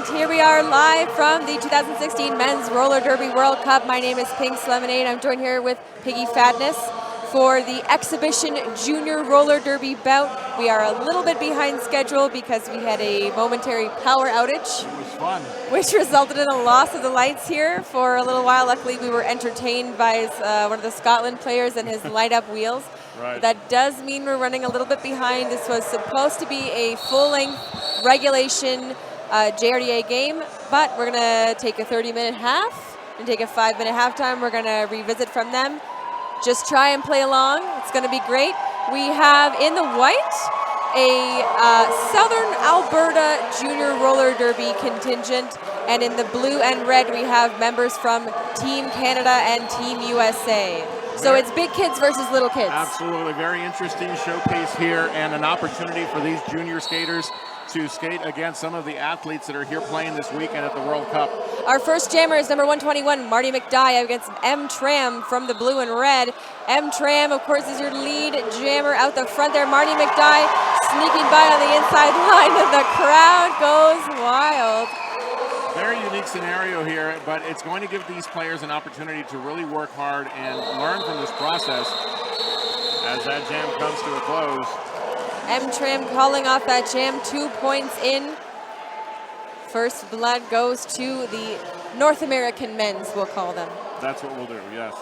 And here we are live from the 2016 Men's Roller Derby World Cup. My name is Pinks Lemonade. I'm joined here with Piggy Fadness for the Exhibition Junior Roller Derby bout. We are a little bit behind schedule because we had a momentary power outage. It was fun. Which resulted in a loss of the lights here for a little while. Luckily, we were entertained by one of the Scotland players and his light-up wheels. Right. That does mean we're running a little bit behind. This was supposed to be a full-length regulation JRDA game, but we're going to take a 30-minute half and take a 5-minute halftime. We're going to revisit from them. Just try and play along. It's going to be great. We have in the white a Southern Alberta Junior Roller Derby contingent, and in the blue and red we have members from Team Canada and Team USA. So it's big kids versus little kids. Absolutely, very interesting showcase here and an opportunity for these junior skaters to skate against some of the athletes that are here playing this weekend at the World Cup. Our first jammer is number 121, Marty McDye, against M. Tram from the blue and red. M. Tram, of course, is your lead jammer out the front there. Marty McDye sneaking by on the inside line, and the crowd goes wild. Very unique scenario here, but it's going to give these players an opportunity to really work hard and learn from this process as that jam comes to a close. M. Tram calling off that jam, 2 points in. First blood goes to the North American men's, we'll call them. That's what we'll do, yes.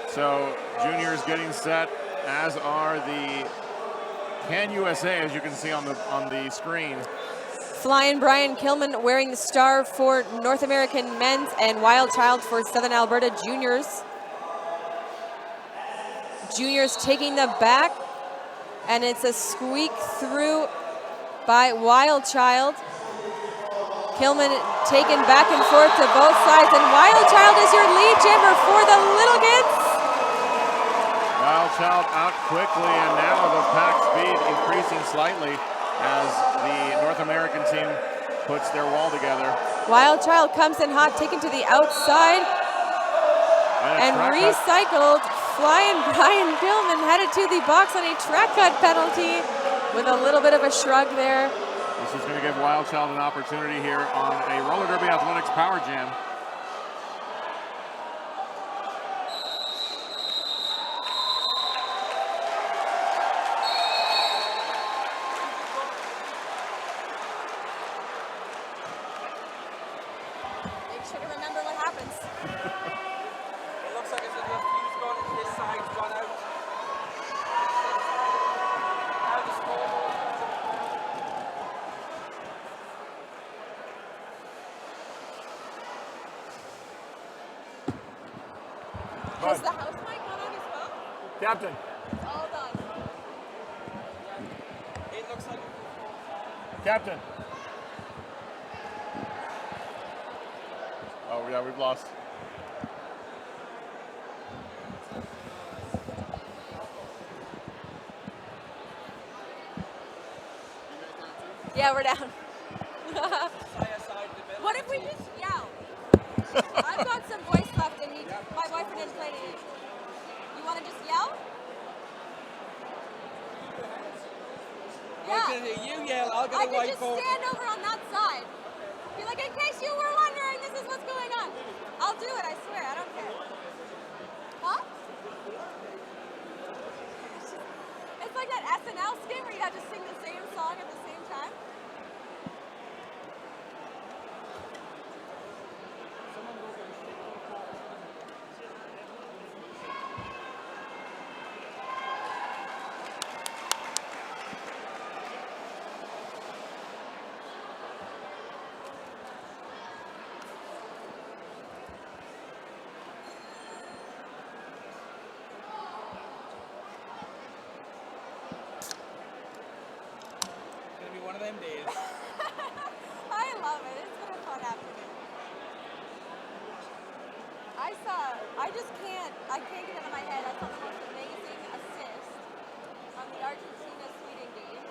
So juniors getting set, as are the Can USA, as you can see on the screen. Flying Brian Kilman wearing the star for North American men's, and Wild Child for Southern Alberta juniors. Juniors taking the back, and it's a squeak through by Wild Child. Kilman taken back and forth to both sides, and Wild Child is your lead jammer for the little kids. Wild Child out quickly, and now the pack speed increasing slightly as the North American team puts their wall together. Wild Child comes in hot, taken to the outside, and recycled. Flying Brian Kilman headed to the box on a track cut penalty with a little bit of a shrug there. This is going to give Wild Child an opportunity here on a Roller Derby Athletics Power Jam. Make sure to remember what happens. It looks like it's a fuse gone into this side's gone out. Now the scoreboard. Has the house mic gone on as well? Captain. It's all done. It looks like Captain. Oh, yeah, we've lost. Yeah, we're down. side the middle. What if we just yell? I've got some voice left and my boyfriend didn't play it. You want to just yell? I can hear you yell, I'll I get a could white just ball. stand over on that side. Be like, in case you were wondering, this is what's going on. I'll do it, I swear, I don't care. Huh? It's like that SNL skit where you have to sing the same song at the same time. It's gonna be one of them days. I love it. It's been a fun afternoon. I can't get it out of my head. I saw the most amazing assist on the Argentina-Sweden game.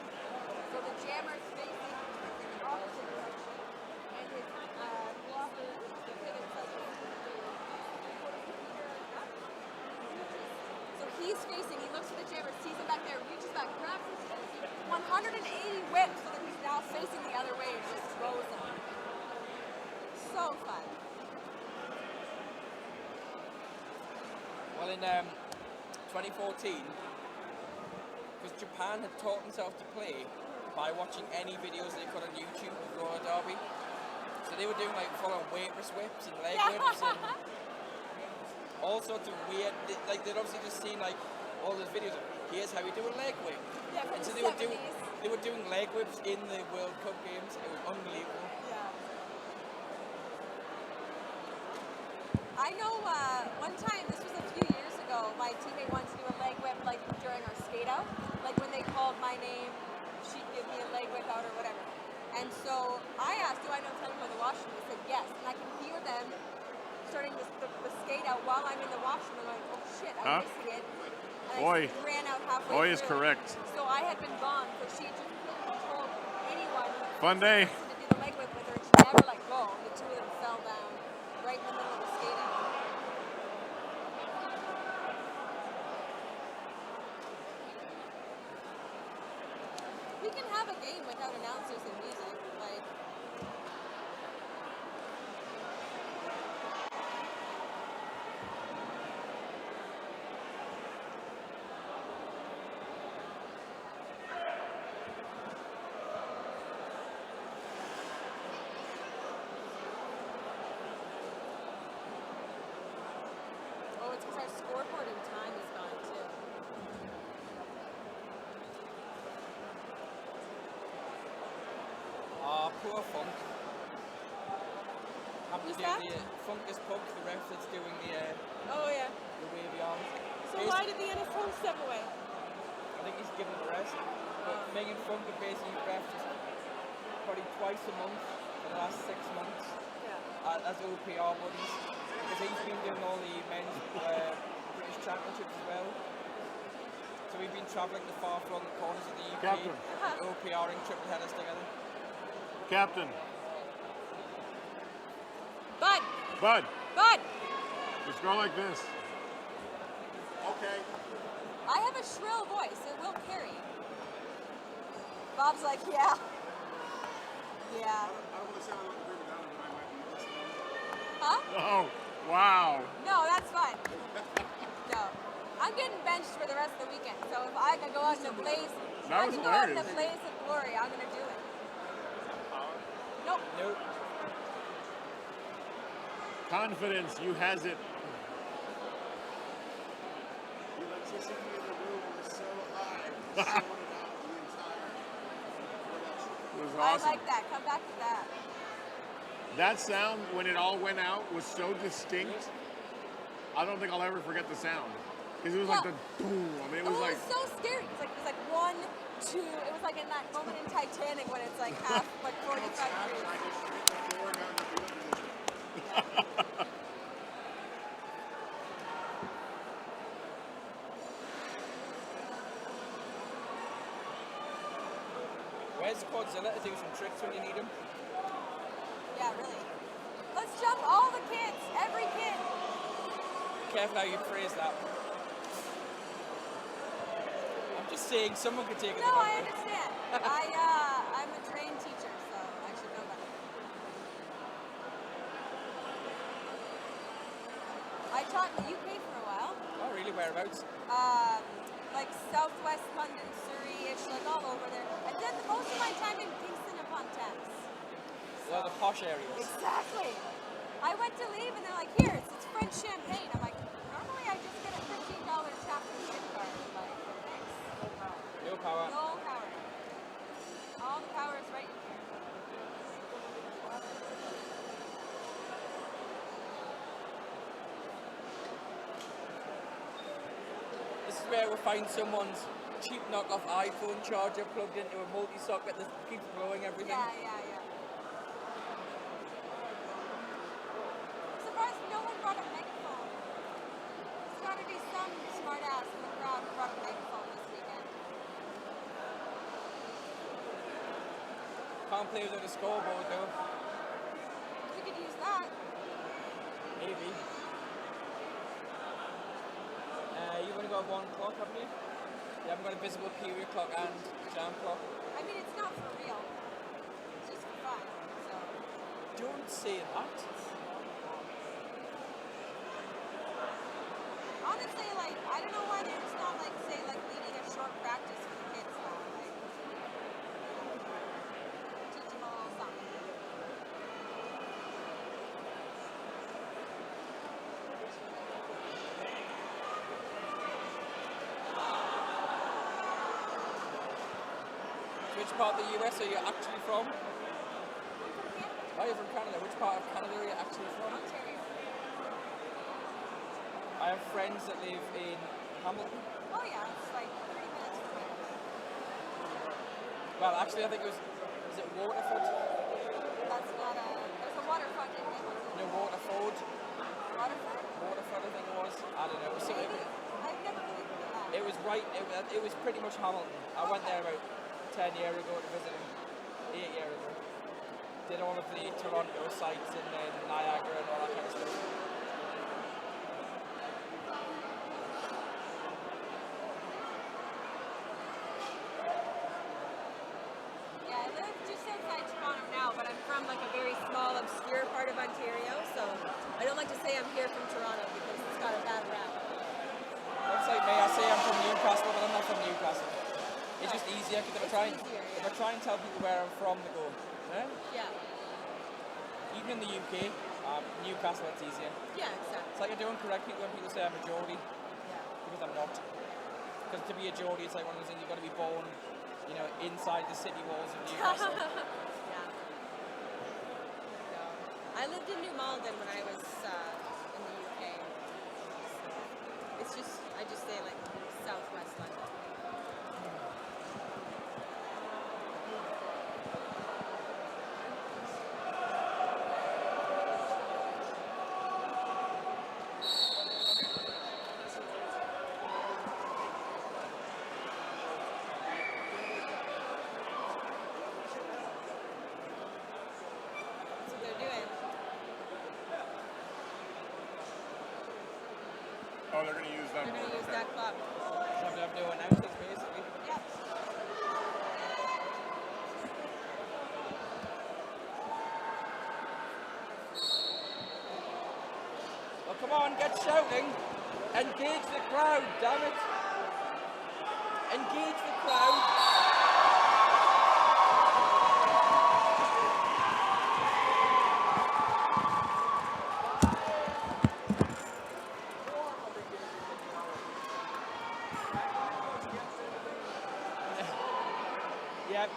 So the jammer's facing the opposite direction, and his blocker is like so he's facing, he looks for the jammer, sees him back there, reaches back, grabs his 180 whips, so that he's now facing the other way and just throws him. fun. Well, in 2014, because Japan had taught themselves to play by watching any videos they could on YouTube of roller derby. So they were doing like full-on weightless whips and leg whips and all sorts of weird. Like they'd obviously just seen like all those videos of here's how you do a leg whip. Yeah, from And so the they were 70s. doing leg whips in the World Cup games. It was unbelievable. Yeah. I know one time, this was a few years ago, my teammate wanted to do a leg whip like during our skate out. Like when they called my name, she'd give me a leg whip out or whatever. And so I asked, do I know how to go to the washroom? They said yes. And I can hear them starting the skate out while I'm in the washroom. I'm like, oh shit, I'm missing it. And Oi. I ran out halfway Oi is through. correct. So I had been gone, so she just couldn't control anyone. Fun day. To do the leg whip with her, and she never let go. The two of them fell down right in the middle of the skating. We can have a game without announcers and music, like. Oh, it's because our scoreboard in time is gone too. Ah, poor Funk. Having Who's to do that? the Funk is Puck, the ref that's doing Oh yeah. the wavy arms. So why did the NFO step away? I think he's given the rest. But Megan Funk had basically refed probably twice a month for the last 6 months Yeah. as OPR buddies. Because he's been doing all the men's British championships as well. So we've been travelling the far-flung corners of the UK Captain. and OPRing triple headers together. Captain. Bud! Bud, Bud! just go like this. Okay. I have a shrill voice. It will carry. Bob's like, yeah. Yeah. I don't want to sound like a prima donna, but I might be listening. Huh? Oh, wow. No, that's fine. No. I'm getting benched for the rest of the weekend, so if I can go out in a blaze, if That I was can go out in a hilarious. blaze of glory, I'm gonna do it. Nope. Nope. Confidence, you has it. The electricity in the room was so high, it was showing it out the entire production. It was I awesome. like that. Come back to that. That sound, when it all went out, was so distinct. I don't think I'll ever forget the sound. Because it was like the boom. I mean, it was Oh, like, it was so scary. It was like 1, 2. It was like in that moment in Titanic when it's like half, like 45 degrees. I just hit the floor and got in the field position. Where's Quadzilla to do some tricks when you need him? Yeah, really. Let's jump all the kids, every kid. Careful how you phrase that. I'm just saying someone could take it. No, I understand. I'm a trained teacher, so I should know better. I taught in the UK for a while. Oh, really? Whereabouts? Like southwest London, Surrey-ish, like all over there. I did most of my time in Kingston upon Thames. Well, the posh areas. Exactly. I went to leave and they're like, here, it's French champagne. I'm like, normally I just get a $15 Chapman gift card. Like, thanks. No power. No power. All the power is right in here. This is where we'll find someone's cheap knockoff iPhone charger plugged into a multi-socket that keeps blowing everything. Yeah. I'm surprised no one brought a microphone. There's got to be some smart ass in the crowd who brought a microphone this weekend. Can't play without a scoreboard though. We could use that. Maybe. You want to go at 1 o'clock, haven't you? You haven't got a visible period clock and jam clock. I mean, it's not for real. It's just for fun. So. Don't wouldn't say that. Honestly, like, I don't know why they're just not, like, say, like, leading a short practice for the kids now. Like, teach them a little something. Which part of the US are you actually from? I'm from Canada. Oh, you're from Canada. Which part of Canada are you actually from? Ontario. I have friends that live in Hamilton. Oh, yeah, it's like 30 minutes from here. Well, actually, I think it was. Is it Waterford? That's not a. There's a waterfront in Hamilton. No, Waterford. Waterford? Waterford, I think it was. I don't know. So Maybe. I've never really been to that. it was right. It was pretty much Hamilton. I went there about 10 years ago to visit him. 8 years ago. Did all of the Toronto sites and then Niagara and all that kind of stuff. Yeah, I live just outside Toronto now, but I'm from like a very small, obscure part of Ontario, so I don't like to say I'm here from Toronto because it's got a bad rap. It's like me, I say I'm from Newcastle, but I'm not from Newcastle. It's just easier because It's easier, if I try and tell people where I'm from, they go, eh? Yeah. Even in the UK, Newcastle, it's easier. Yeah, exactly. It's like I don't correct people when people say I'm a Geordie, Yeah. because I'm not. Because to be a Geordie, it's like one of those things, you've got to be born, you know, inside the city walls of Newcastle. Yeah. No. I lived in New Malden when I was in the UK. So it's just, I just say like southwest London. That's what they're doing. Oh, they're going to use them. They're going to use Okay. that club. So have no announcers, basically. Yep. Well, come on, get shouting. Engage the crowd, damn it. Engage the crowd. Yep.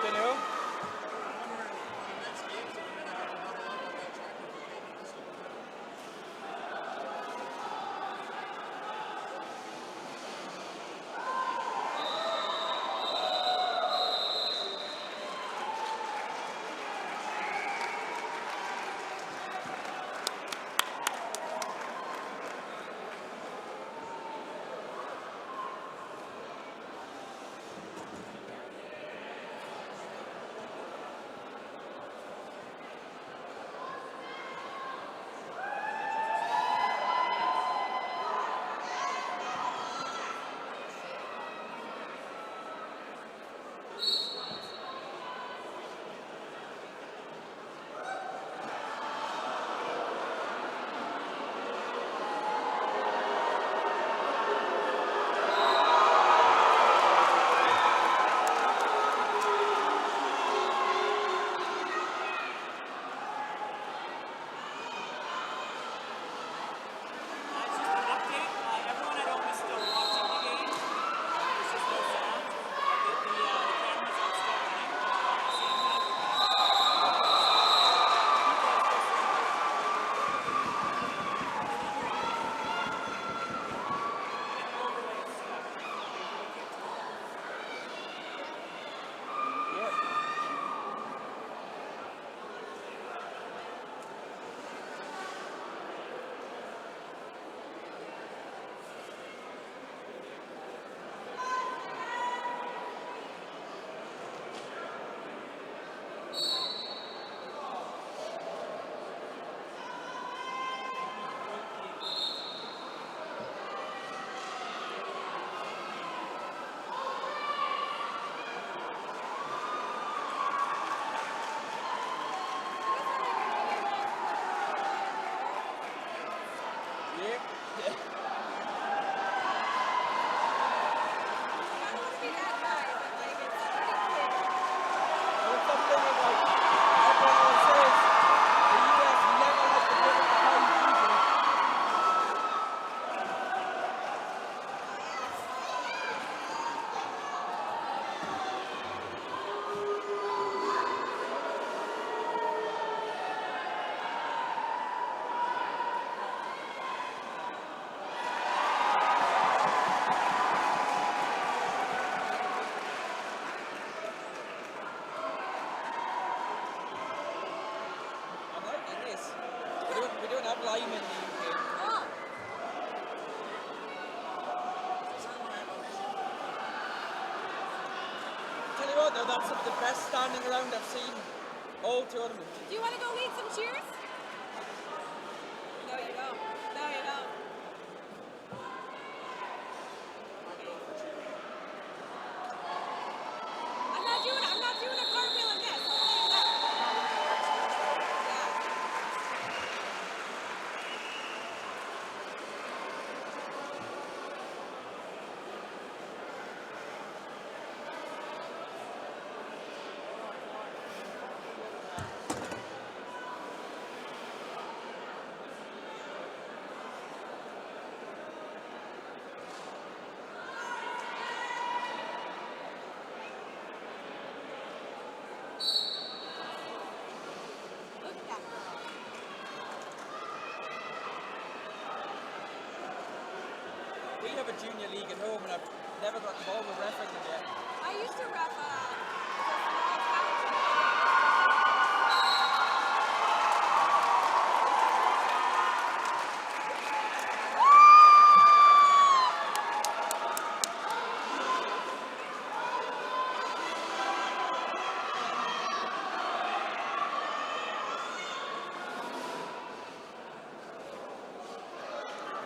You know? I wonder if the next game's going to have game. Yeah. I don't want to be that high, but like it's pretty clear. Well, something is like everyone says the US never has to give it the high season. I'm liking this. We don't have lime in the UK. Oh, Tell you what though, that's the best standing round I've seen all tournament. do you want to go lead some cheers? No, you don't. No, you don't. I'm not doing a cartwheel in this. I'll tell you that. Yeah. Look at that girl. We have a junior league at home and I've never got involved with refereeing yet. I used to ref a small town.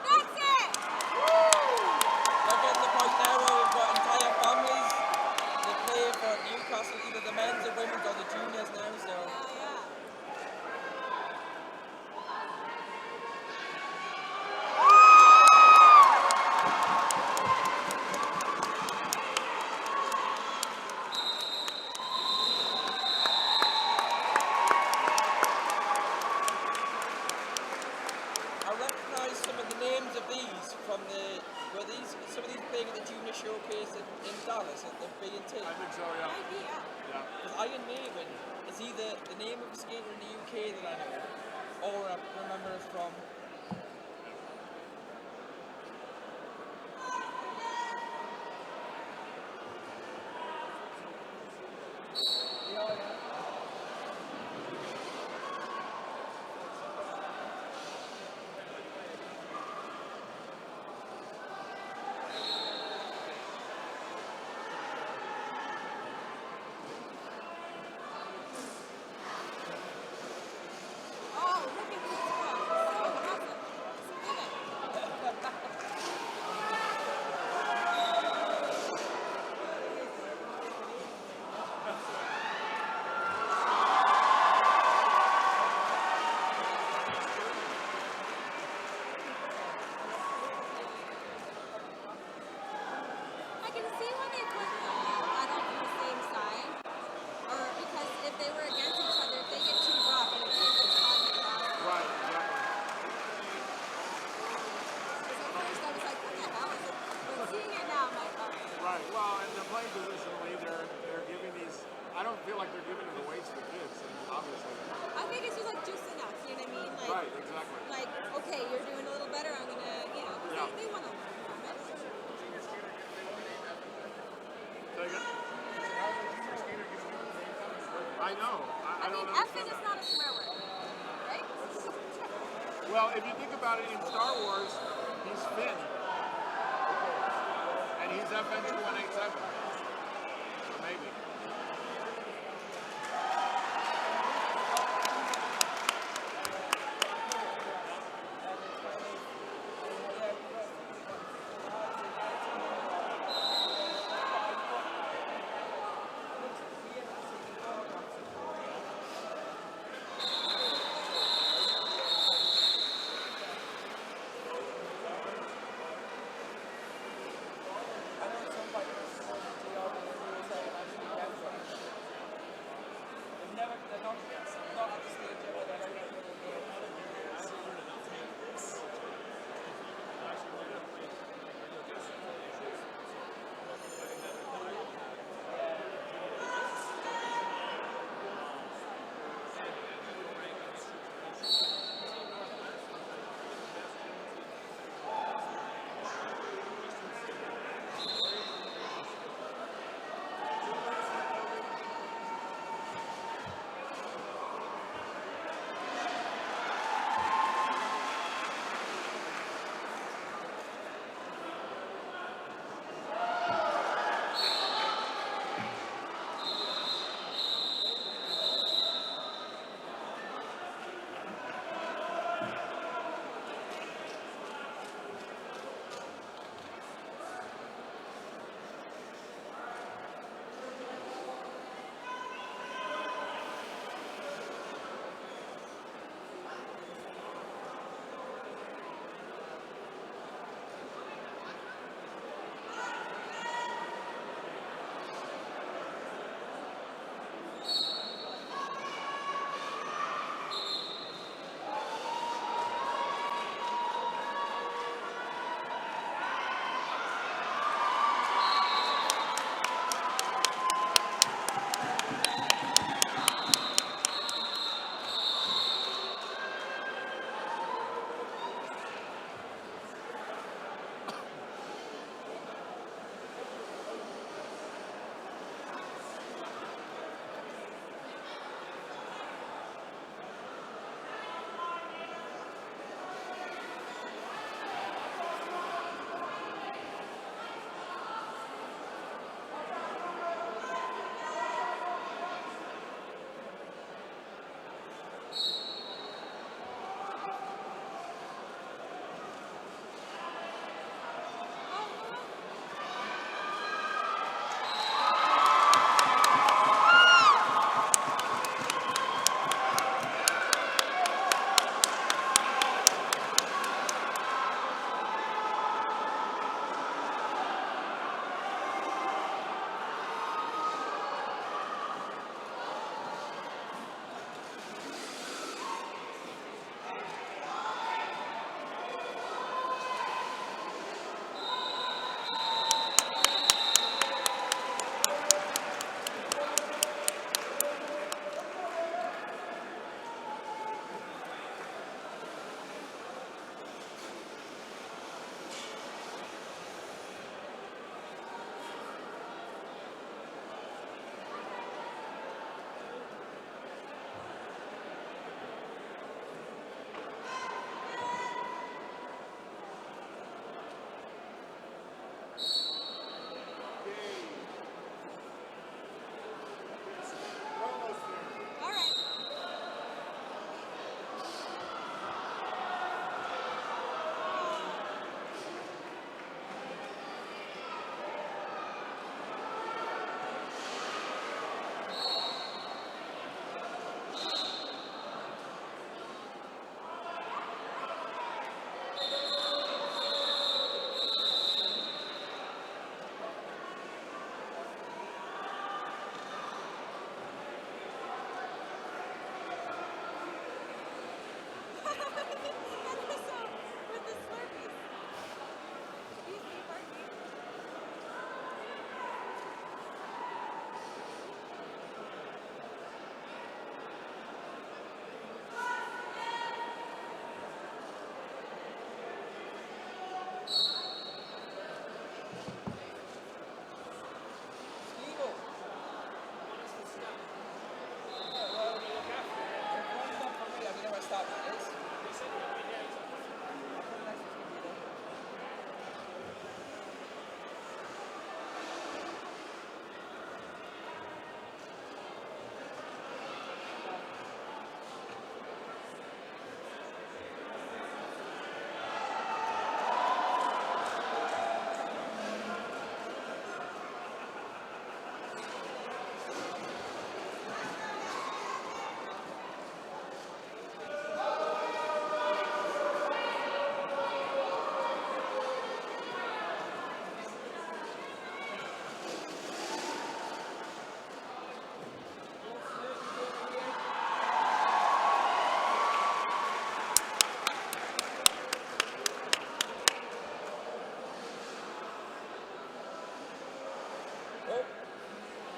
That's it! We're getting the point now where we've got entire families. They play for Newcastle, either the men's or women's or the juniors now, so Yeah, yeah. I recognise some of the names of these from some of these playing at the junior showcase in Dallas at the B&T. I think so, yeah. Maybe, yeah. Yeah. Because Iron Maven is either the name of a skater in the UK that I know, or I remember it from. Oh, look at this girl. So awesome. Spin it. I can see when they put them on the same side, or because if they were against each other, if they get too rough and it really gets hot in the cross. Right, exactly. Because at first I was like, what the hell is it? But seeing it now, I'm like, all right. Right. Well, and the playing positionally, they're giving these. I don't feel like they're giving the weights to kids, and obviously. I think it's just like just enough, you know what I mean? Like, Right. Exactly. like okay, you're doing a little better, I'm gonna, you know, 'cause Yeah. they want to learn from it. Say again? I know. I I mean, don't effing understand is that. not a swear word, right? Well, if you think about it, in Star Wars, he's Finn, and he's FN 2187. So maybe.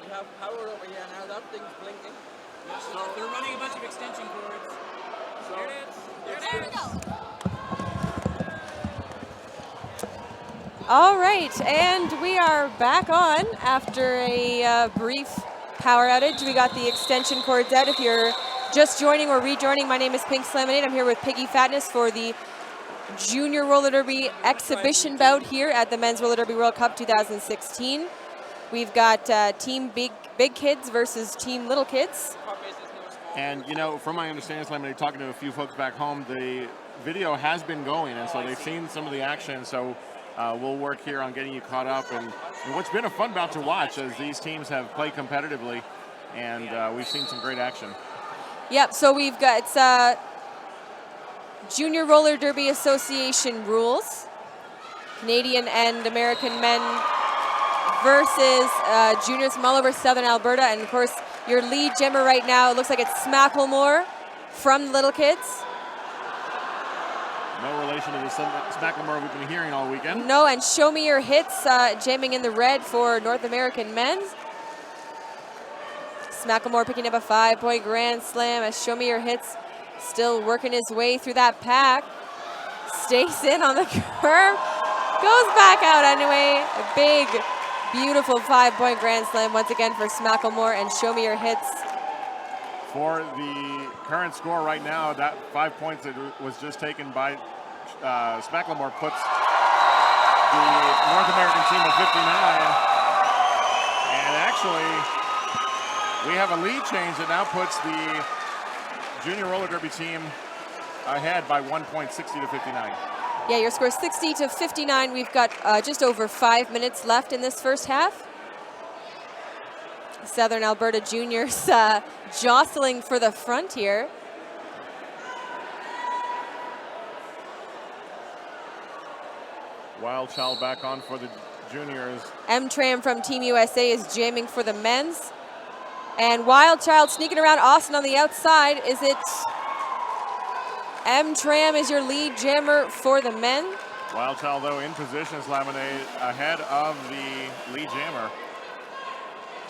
We have power over here now. That thing's blinking. So they're running a bunch of extension cords. There it is. There it is. All right, and we are back on after a brief power outage. We got the extension cords out. If you're just joining or rejoining, my name is Pink Slaminate. I'm here with Piggy Fatness for the Junior Roller Derby exhibition bout here at the Men's Roller Derby World Cup 2016. We've got Team Big Kids versus Team Little Kids. And, you know, from my understanding, Slaminate, talking to a few folks back home, the video has been going, and so they've seen some of the action. So we'll work here on getting you caught up. And what's been a fun bout to watch as these teams have played competitively, and we've seen some great action. Yep, so we've got Junior Roller Derby Association rules. Canadian and American men versus juniors from all over Southern Alberta. And of course, your lead gemmer right now, it looks like it's Smacklemore from the Little Kids. No relation to the Smacklemore we've been hearing all weekend. No, and Show Me Your Hits jamming in the red for North American men. Smacklemore picking up a 5-point grand slam as Show Me Your Hits still working his way through that pack. Stays in on the curve, goes back out anyway. A big, beautiful 5-point grand slam once again for Smacklemore and Show Me Your Hits. For the current score right now, that 5 points that was just taken by Smacklemore puts the North American team at 59. And actually, we have a lead change that now puts the Junior Roller Derby team ahead by 1 point, 60 to 59. Yeah, your score is 60 to 59. We've got just over 5 minutes left in this first half. Southern Alberta juniors jostling for the front here. Wild Child back on for the juniors. M-Tram from Team USA is jamming for the men's. And Wild Child sneaking around Austin on the outside. Is it M-Tram is your lead jammer for the men? Wild Child, though, in position, Slaminate ahead of the lead jammer.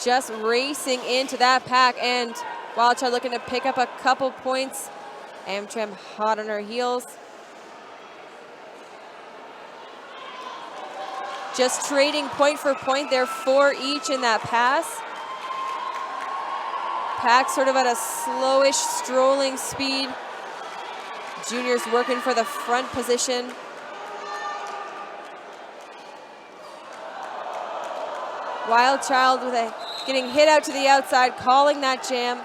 Just racing into that pack, and Wild Child looking to pick up a couple points. M-Tram hot on her heels. Just trading point for point there for each in that pass. Pack sort of at a slowish, strolling speed. Juniors working for the front position. Wild Child with getting hit out to the outside, calling that jam.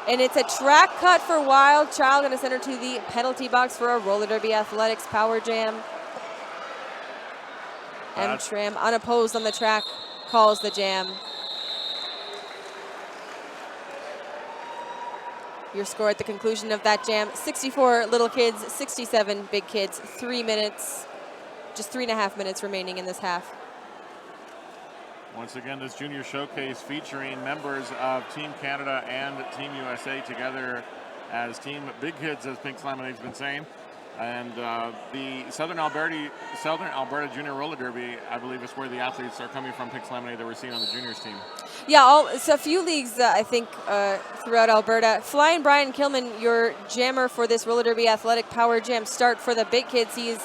And it's a track cut for Wild Child, going to send her to the penalty box for a Roller Derby Athletics power jam. M-Tram unopposed on the track, calls the jam. Your score at the conclusion of that jam, 64 little kids, 67 big kids, 3 minutes, just 3.5 minutes remaining in this half. Once again, this junior showcase featuring members of Team Canada and Team USA together as Team Big Kids, as Pink Slaminate's been saying. And the Southern Alberta Junior Roller Derby, I believe, is where the athletes are coming from, Pink Slaminate, that we're seeing on the juniors team. Yeah, it's a few leagues, I think, throughout Alberta. Flying Brian Kilman, your jammer for this Roller Derby Athletic Power Jam start for the Big Kids. He's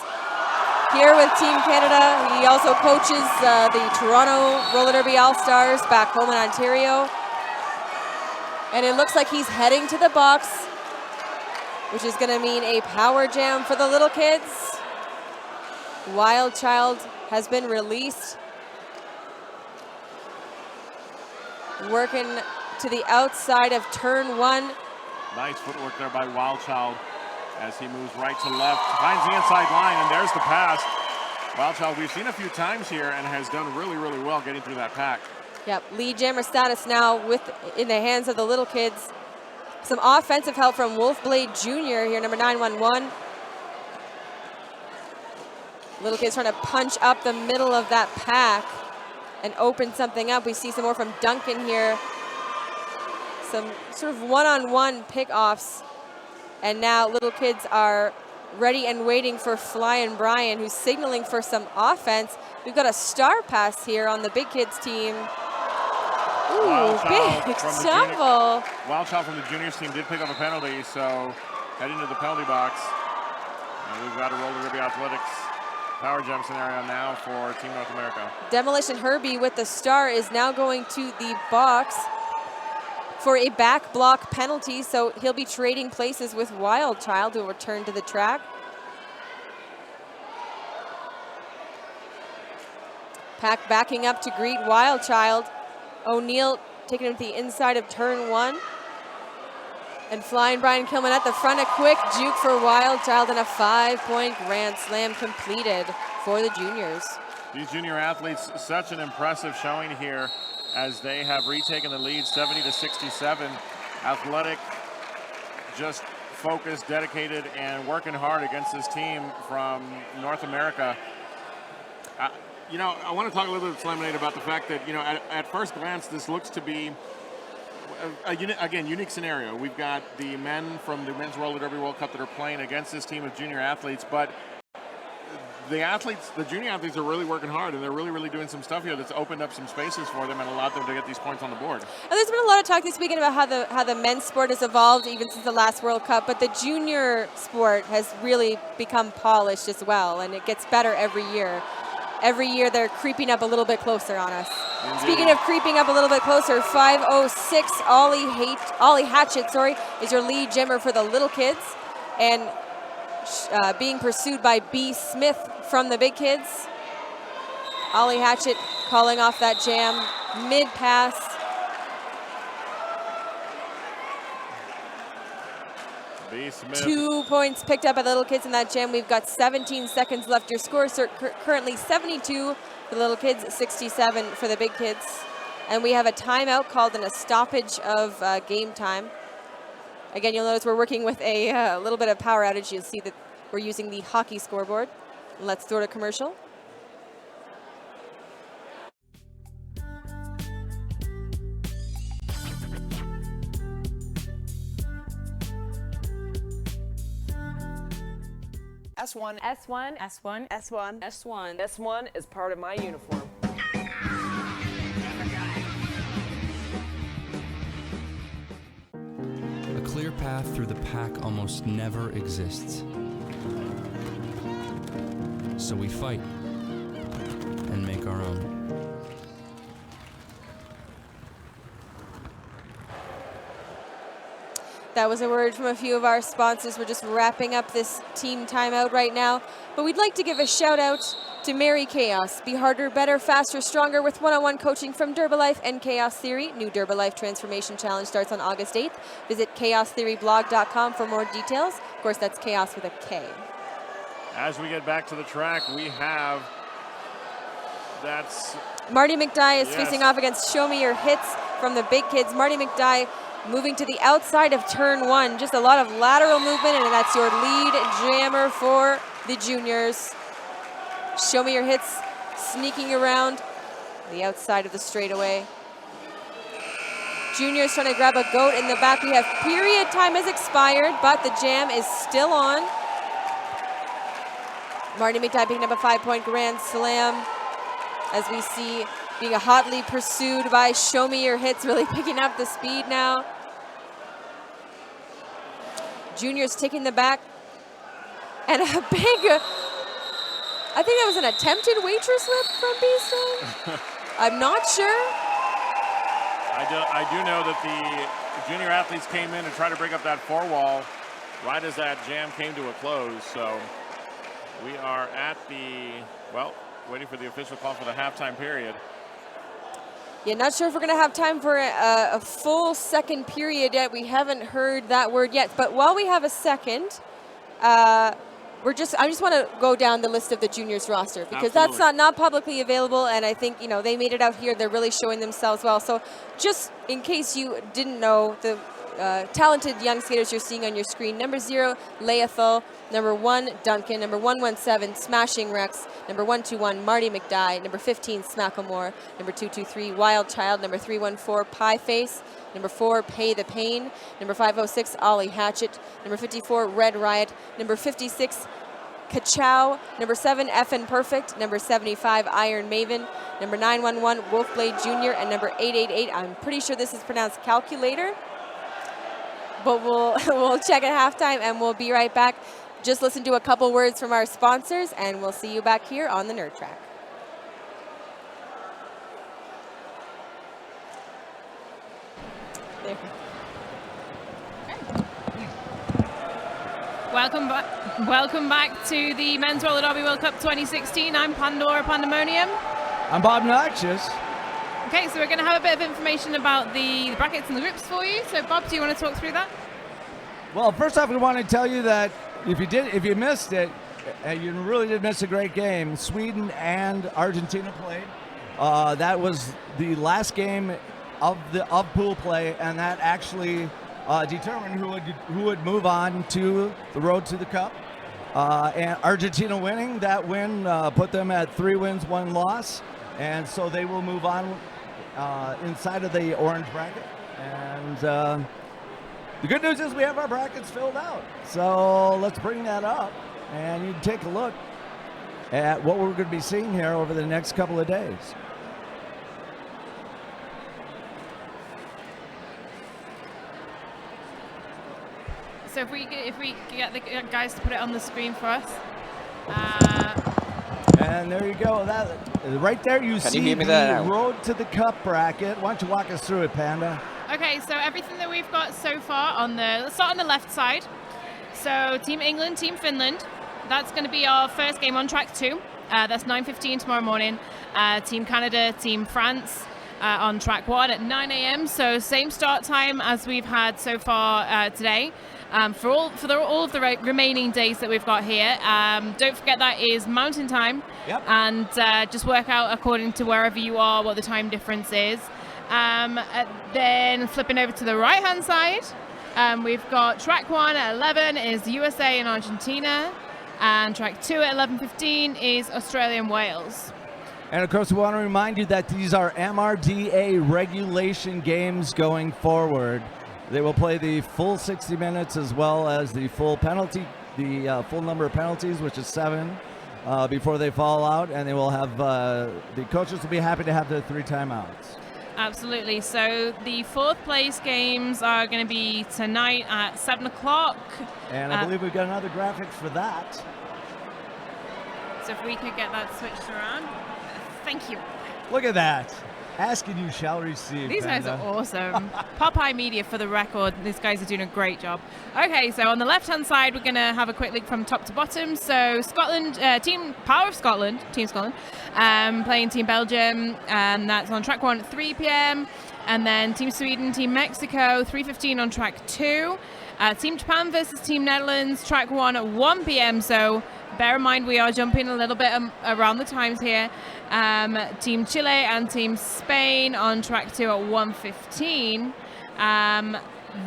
here with Team Canada. He also coaches the Toronto Roller Derby All-Stars back home in Ontario. And it looks like he's heading to the box, which is going to mean a power jam for the little kids. Wild Child has been released. Working to the outside of turn 1. Nice footwork there by Wild Child as he moves right to left, finds the inside line, and there's the pass. Wild Child, we've seen a few times here and has done really, really well getting through that pack. Yep, lead jammer status now in the hands of the little kids. Some offensive help from Wolfblade Jr. here, number 911. Little kids trying to punch up the middle of that pack and open something up. We see some more from Duncan here. Some sort of one-on-one pick-offs. And now little kids are ready and waiting for Flying Brian, who's signaling for some offense. We've got a star pass here on the Big Kids team. Wild Child big from the stumble. Wild Child from the juniors team did pick up a penalty, so head into the penalty box. And we've got a Roller Derby Athletics power jump scenario now for Team North America. Demolition Herbie with the star is now going to the box for a back block penalty, so he'll be trading places with Wild Child, who will return to the track. Pack backing up to greet Wild Child. O'Neill taking him to the inside of turn 1. And Flying Brian Kilman at the front, a quick juke for Wild Child, and a 5-point grand slam completed for the juniors. These junior athletes, such an impressive showing here as they have retaken the lead 70-67. Athletic, just focused, dedicated, and working hard against this team from North America. You know, I want to talk a little bit, Slam Nate, about the fact that, you know, at first glance, this looks to be a unique scenario. We've got the men from the Men's Roller Derby World Cup that are playing against this team of junior athletes, but the junior athletes are really working hard, and they're really doing some stuff here that's opened up some spaces for them and allowed them to get these points on the board. There's been a lot of talk this weekend about how the men's sport has evolved even since the last World Cup, but the junior sport has really become polished as well, and it gets better every year. Every year they're creeping up a little bit closer on us. Indeed. Speaking of creeping up a little bit closer, 5:06 Ollie Hatchet, is your lead jammer for the little kids, and being pursued by B. Smith from the big kids. Ollie Hatchet calling off that jam mid-pass. B. Smith. 2 points picked up by the little kids in that jam. We've got 17 seconds left. Your score is currently 72 for the little kids, 67 for the big kids. And we have a timeout called and a stoppage of game time. Again, you'll notice we're working with a little bit of power outage. You'll see that we're using the hockey scoreboard. Let's throw to commercial. S1. S1. S1. S1. S1. S1 is part of my uniform. A clear path through the pack almost never exists. So we fight and make our own. That was a word from a few of our sponsors. We're just wrapping up this team timeout right now. But we'd like to give a shout out to Mary Chaos. Be harder, better, faster, stronger with one-on-one coaching from Durbalife and Chaos Theory. New Durbalife Transformation Challenge starts on August 8th. Visit chaostheoryblog.com for more details. Of course, that's chaos with a K. As we get back to the track, we have Marty McDye is Yes. facing off against Show Me Your Hits from the big kids. Marty McDye moving to the outside of turn 1. Just a lot of lateral movement, and that's your lead jammer for the juniors. Show Me Your Hits sneaking around the outside of the straightaway. Juniors trying to grab a goat in the back. We have period time has expired, but the jam is still on. Marty McDye picking up a 5-point grand slam, as we see being hotly pursued by Show Me Your Hits, really picking up the speed now. Juniors taking the back, and a big, I think that was an attempted waitress slip from Beaston. I'm not sure. I do know that the junior athletes came in and tried to break up that 4-wall right as that jam came to a close. So we are at waiting for the official call for the halftime period. Yeah, not sure if we're going to have time for a full second period yet. We haven't heard that word yet. But while we have a second, I just want to go down the list of the juniors roster, because Absolutely. that's not publicly available, and I think, you know, they made it out here. They're really showing themselves well. So just in case you didn't know, the talented young skaters you're seeing on your screen: number 0, Leathal; number 1, Duncan; number 117, Smashing Rex; number 121, Marty McDye; number 15, Smacklemore; number 223, Wild Child; number 314, Pie Face; number 4, Pay the Pain; number 506, Ollie Hatchet; number 54, Red Riot; number 56, Kachow. Number 7, FN Perfect. Number 75, Iron Maven. Number 911, Wolfblade Jr. And number 888, I'm pretty sure this is pronounced Calculator. But we'll check at halftime, and we'll be right back. Just listen to a couple words from our sponsors, and we'll see you back here on the Nerd Track. There. Welcome back to the Men's Roller Derby World Cup 2016. I'm Pandora Pandemonium. I'm Bob Noxious. Okay, so we're going to have a bit of information about the brackets and the groups for you. So, Bob, do you want to talk through that? Well, first off, we want to tell you that if you missed it, you really did miss a great game. Sweden and Argentina played. That was the last game of pool play, and that actually determined who would move on to the road to the cup. And Argentina winning, that win put them at 3 wins, 1 loss, and so they will move on inside of the orange bracket. And the good news is we have our brackets filled out. So let's bring that up, and you can take a look at what we're going to be seeing here over the next couple of days. So if we get the guys to put it on the screen for us. And there you go. That right there, you see the road to the cup bracket. Why don't you walk us through it, Panda? Okay, so everything that we've got so far let's start on the left side. So Team England, Team Finland. That's going to be our first game on track 2. That's 9:15 tomorrow morning. Team Canada, Team France on track 1 at 9 a.m. So same start time as we've had so far today. For all of the remaining days that we've got here. Don't forget that is mountain time. Yep. And just work out according to wherever you are what the time difference is. Then flipping over to the right hand side, we've got track 1 at 11 is the USA and Argentina, and track 2 at 11:15 is Australia and Wales. And of course, we want to remind you that these are MRDA regulation games going forward. They will play the full 60 minutes as well as the full penalty, the full number of penalties, which is 7, before they fall out, and they will have the coaches will be happy to have the 3 timeouts. Absolutely. So the 4th place games are going to be tonight at 7 o'clock. And I believe we've got another graphic for that. So if we could get that switched around. Thank you. Look at that. Asking you shall receive. These guys Panda. are awesome. Popeye Media, for the record, these guys are doing a great job. Okay, so on the left-hand side, we're going to have a quick look from top to bottom. So Scotland, Team Power of Scotland, Team Scotland, playing Team Belgium, and that's on track 1 at 3 p.m. And then Team Sweden, Team Mexico, 3:15 on track 2. Team Japan versus Team Netherlands, track 1 at 1 p.m. So bear in mind we are jumping a little bit around the times here. Team Chile and Team Spain on track 2 at 1:15.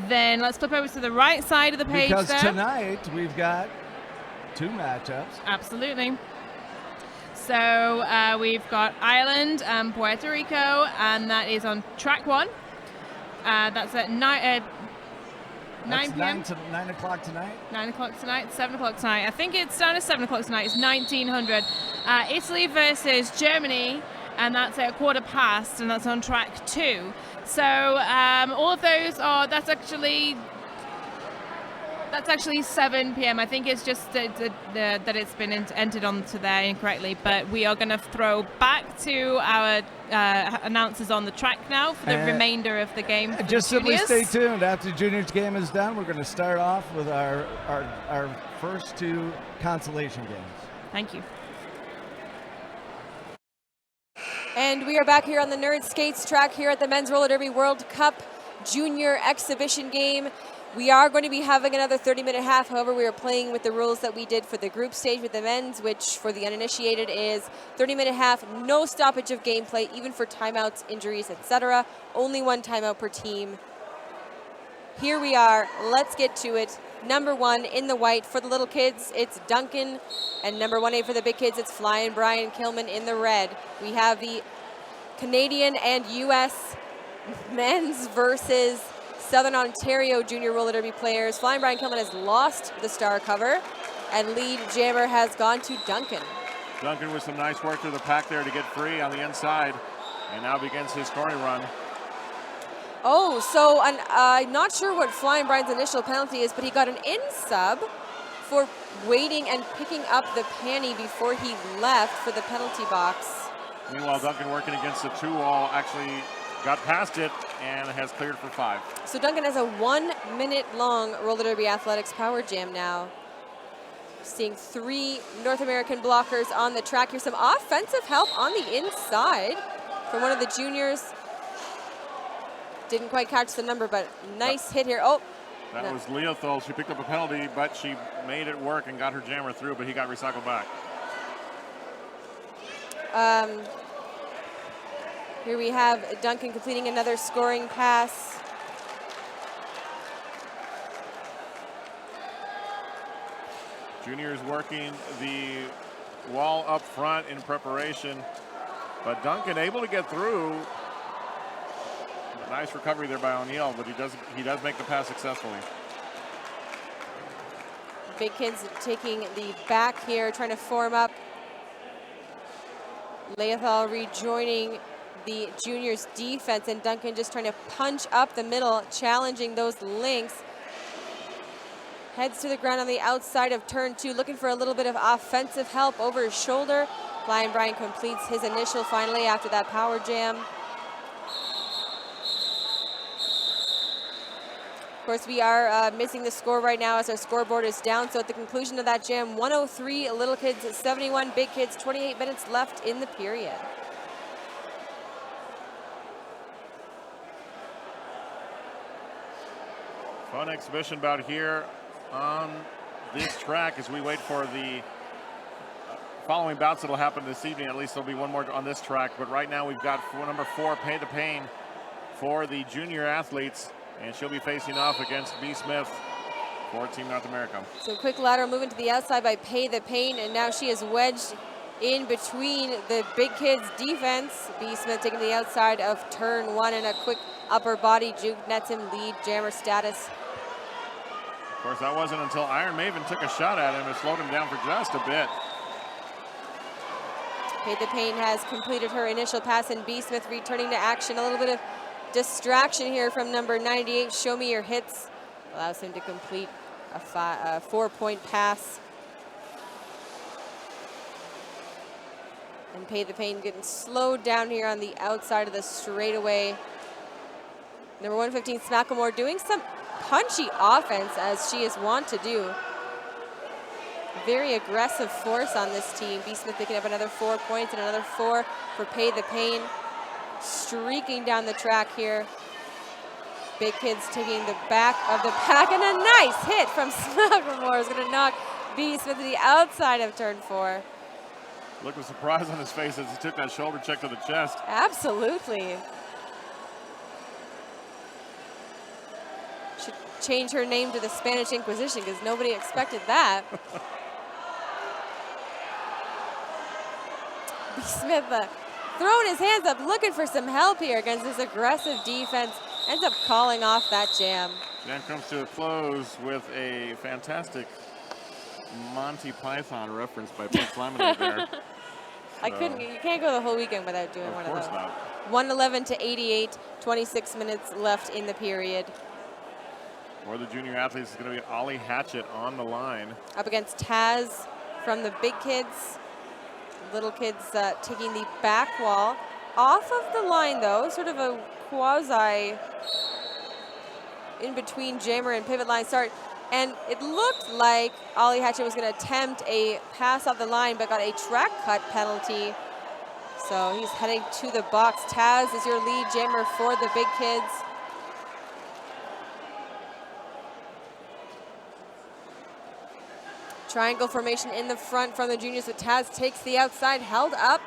Then let's flip over to the right side of the page. Because there. tonight we've got 2 matchups. Absolutely. So we've got Ireland and Puerto Rico, and that is on track 1. That's at 9 p.m. 9 o'clock tonight. 9 o'clock tonight, 7 o'clock tonight. I think it's down to 7 o'clock tonight. It's 1900. Italy versus Germany, and that's at 1:15, and that's on track 2. So all of those are, that's actually 7 p.m. I think it's just that it's been entered onto there incorrectly, but we are going to throw back to our announcers on the track now for the remainder of the game. Just simply juniors. stay tuned. After juniors game is done, we're going to start off with our first 2 consolation games. Thank you. And we are back here on the Nerd Skates track here at the Men's Roller Derby World Cup Junior Exhibition Game. We are going to be having another 30-minute half. However, we are playing with the rules that we did for the group stage with the men's, which for the uninitiated is 30-minute half, no stoppage of gameplay, even for timeouts, injuries, etc. Only 1 timeout per team. Here we are. Let's get to it. Number 1 in the white for the little kids, it's Duncan. And number 1A for the big kids, it's Flying Brian Kilman in the red. We have the Canadian and U.S. men's versus Southern Ontario Junior Roller Derby players. Flying Brian Kilman has lost the star cover. And lead jammer has gone to Duncan. Duncan with some nice work through the pack there to get free on the inside, and now begins his scoring run. Oh, so I'm not sure what Flying Brian's initial penalty is, but he got an in sub for waiting and picking up the panty before he left for the penalty box. Meanwhile, Duncan working against the 2-wall actually got past it and has cleared for 5. So Duncan has a 1 minute long Roller Derby Athletics Power Jam now. Seeing 3 North American blockers on the track. Here's some offensive help on the inside from one of the juniors. Didn't quite catch the number, but nice hit here. Oh, that was Leothal. She picked up a penalty, but she made it work and got her jammer through, but he got recycled back. Here we have Duncan completing another scoring pass. Juniors working the wall up front in preparation, but Duncan able to get through. A nice recovery there by O'Neill, but he does make the pass successfully. Big Kids taking the back here, trying to form up. Leothal rejoining the juniors' defense, and Duncan just trying to punch up the middle, challenging those links. Heads to the ground on the outside of turn 2, looking for a little bit of offensive help over his shoulder. Flying Brian completes his initial finally after that power jam. Of course, we are missing the score right now as our scoreboard is down. So at the conclusion of that jam, 103 Little Kids, 71 Big Kids, 28 minutes left in the period. Fun exhibition bout here on this track as we wait for the following bouts that'll happen this evening. At least there'll be one more on this track. But right now we've got number 4, Pay the Pain, for the junior athletes. And she'll be facing off against B. Smith for Team North America. So quick lateral movement to the outside by Pay the Pain. And now she is wedged in between the Big Kids defense. B. Smith taking the outside of turn 1, and a quick upper body juke nets him, lead jammer status. Of course, that wasn't until Iron Maven took a shot at him. It slowed him down for just a bit. Pay the Pain has completed her initial pass, and B. Smith returning to action. A little bit of distraction here from number 98. Show me your hits. Allows him to complete a 4-point pass. And Pay the Pain getting slowed down here on the outside of the straightaway. Number 115, Smacklemore, doing some punchy offense as she is wont to do. Very aggressive force on this team. B. Smith picking up another 4 points and another 4 for Pay the Pain. Streaking down the track here. Big Kids taking the back of the pack, and a nice hit from Smacklemore is going to knock B. Smith to the outside of turn 4. Look of surprise on his face as he took that shoulder check to the chest. Absolutely. Should change her name to the Spanish Inquisition because nobody expected that. B. Smith throwing his hands up, looking for some help here against this aggressive defense. Ends up calling off that jam. Jam comes to a close with a fantastic Monty Python reference by Prince Laminate there. You can't go the whole weekend without doing one of those. Of course not. 111 to 88, 26 minutes left in the period. For the junior athletes, it's going to be Ollie Hatchett on the line. Up against Taz from the Big Kids. Little Kids taking the back wall. Off of the line, though, sort of a quasi in between jammer and pivot line start. And it looked like Ollie Hatchett was going to attempt a pass off the line, but got a track cut penalty. So he's heading to the box. Taz is your lead jammer for the Big Kids. Triangle formation in the front from the juniors, but Taz takes the outside, held up,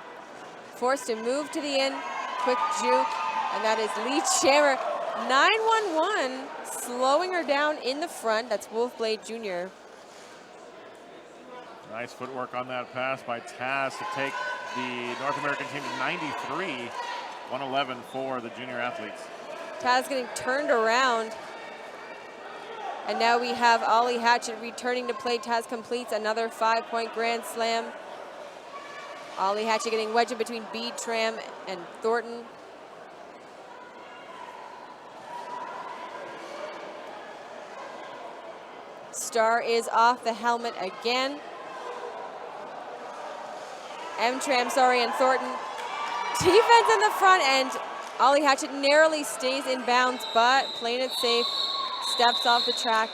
forced to move to the in, quick juke, and that is lead jammer 911, slowing her down in the front. That's Wolfblade Jr. Nice footwork on that pass by Taz to take the North American team to 93, 111 for the junior athletes. Taz getting turned around And now we have Ollie Hatchet returning to play. Taz completes another 5-point grand slam. Ollie Hatchet getting wedged in between B-Tram and Thornton. Star is off the helmet again. M-Tram, and Thornton. Defense in the front end. Ollie Hatchet narrowly stays in bounds, but playing it safe, steps off the track.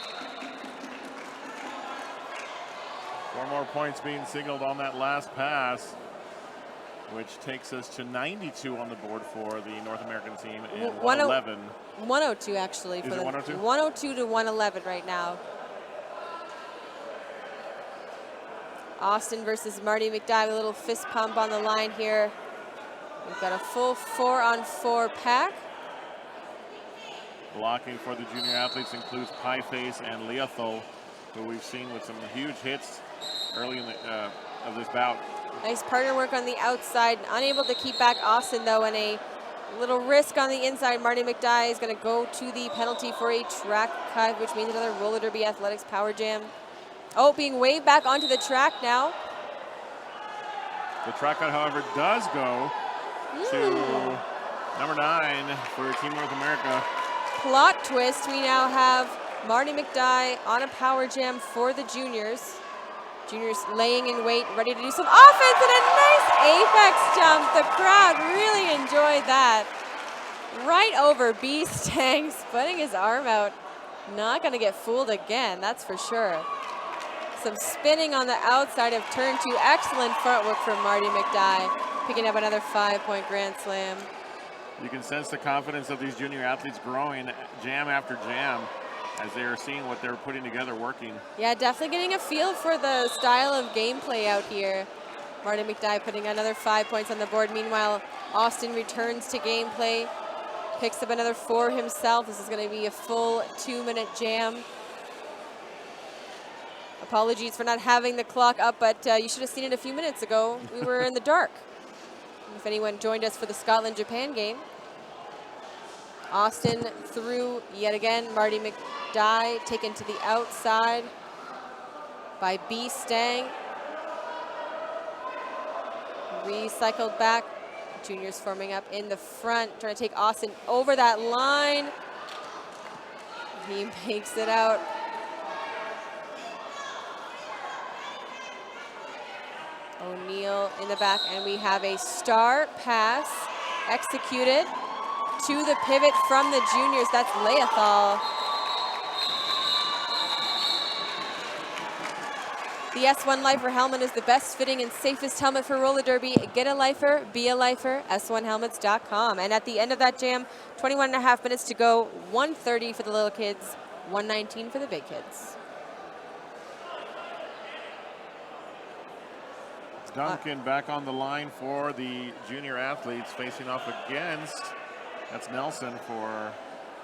4 more points being signaled on that last pass, which takes us to 92 on the board for the North American team and 111. 102 actually. Is for it the 102? 102 to 111 right now. Austin versus Marty McDye, a little fist pump on the line here. We've got a full 4-on-4 pack. Blocking for the junior athletes includes Pieface and Leothol, who we've seen with some huge hits early in the, of this bout. Nice partner work on the outside. Unable to keep back Austin, though, and a little risk on the inside. Marty McDye is going to go to the penalty for a track cut, which means another roller derby athletics power jam. Oh, being waved back onto the track now. The track cut, however, does go to number 9 for Team North America. Plot twist, we now have Marty McDye on a power jam for the juniors. Juniors laying in wait, ready to do some offense, and a nice apex jump. The crowd really enjoyed that. Right over B-Stang, putting his arm out. Not gonna get fooled again, that's for sure. Some spinning on the outside of turn 2. Excellent front work from Marty McDye, picking up another 5-point grand slam. You can sense the confidence of these junior athletes growing jam after jam as they are seeing what they're putting together working. Yeah, definitely getting a feel for the style of gameplay out here. Marty McDye putting another 5 points on the board. Meanwhile, Austin returns to gameplay, picks up another 4 himself. This is going to be a full 2-minute jam. Apologies for not having the clock up, but you should have seen it a few minutes ago. We were in the dark. If anyone joined us for the Scotland-Japan game. Austin through yet again. Marty McDye taken to the outside by B-Stang. Recycled back. Juniors forming up in the front, trying to take Austin over that line. He makes it out. O'Neal in the back, and we have a star pass executed to the pivot from the juniors. That's Leothal. The S1 Lifer helmet is the best fitting and safest helmet for roller derby. Get a lifer, be a lifer, s1helmets.com. And at the end of that jam, 21.5 minutes to go, 130 for the little kids, 119 for the big kids. Duncan back on the line for the junior athletes facing off against, that's Nelson for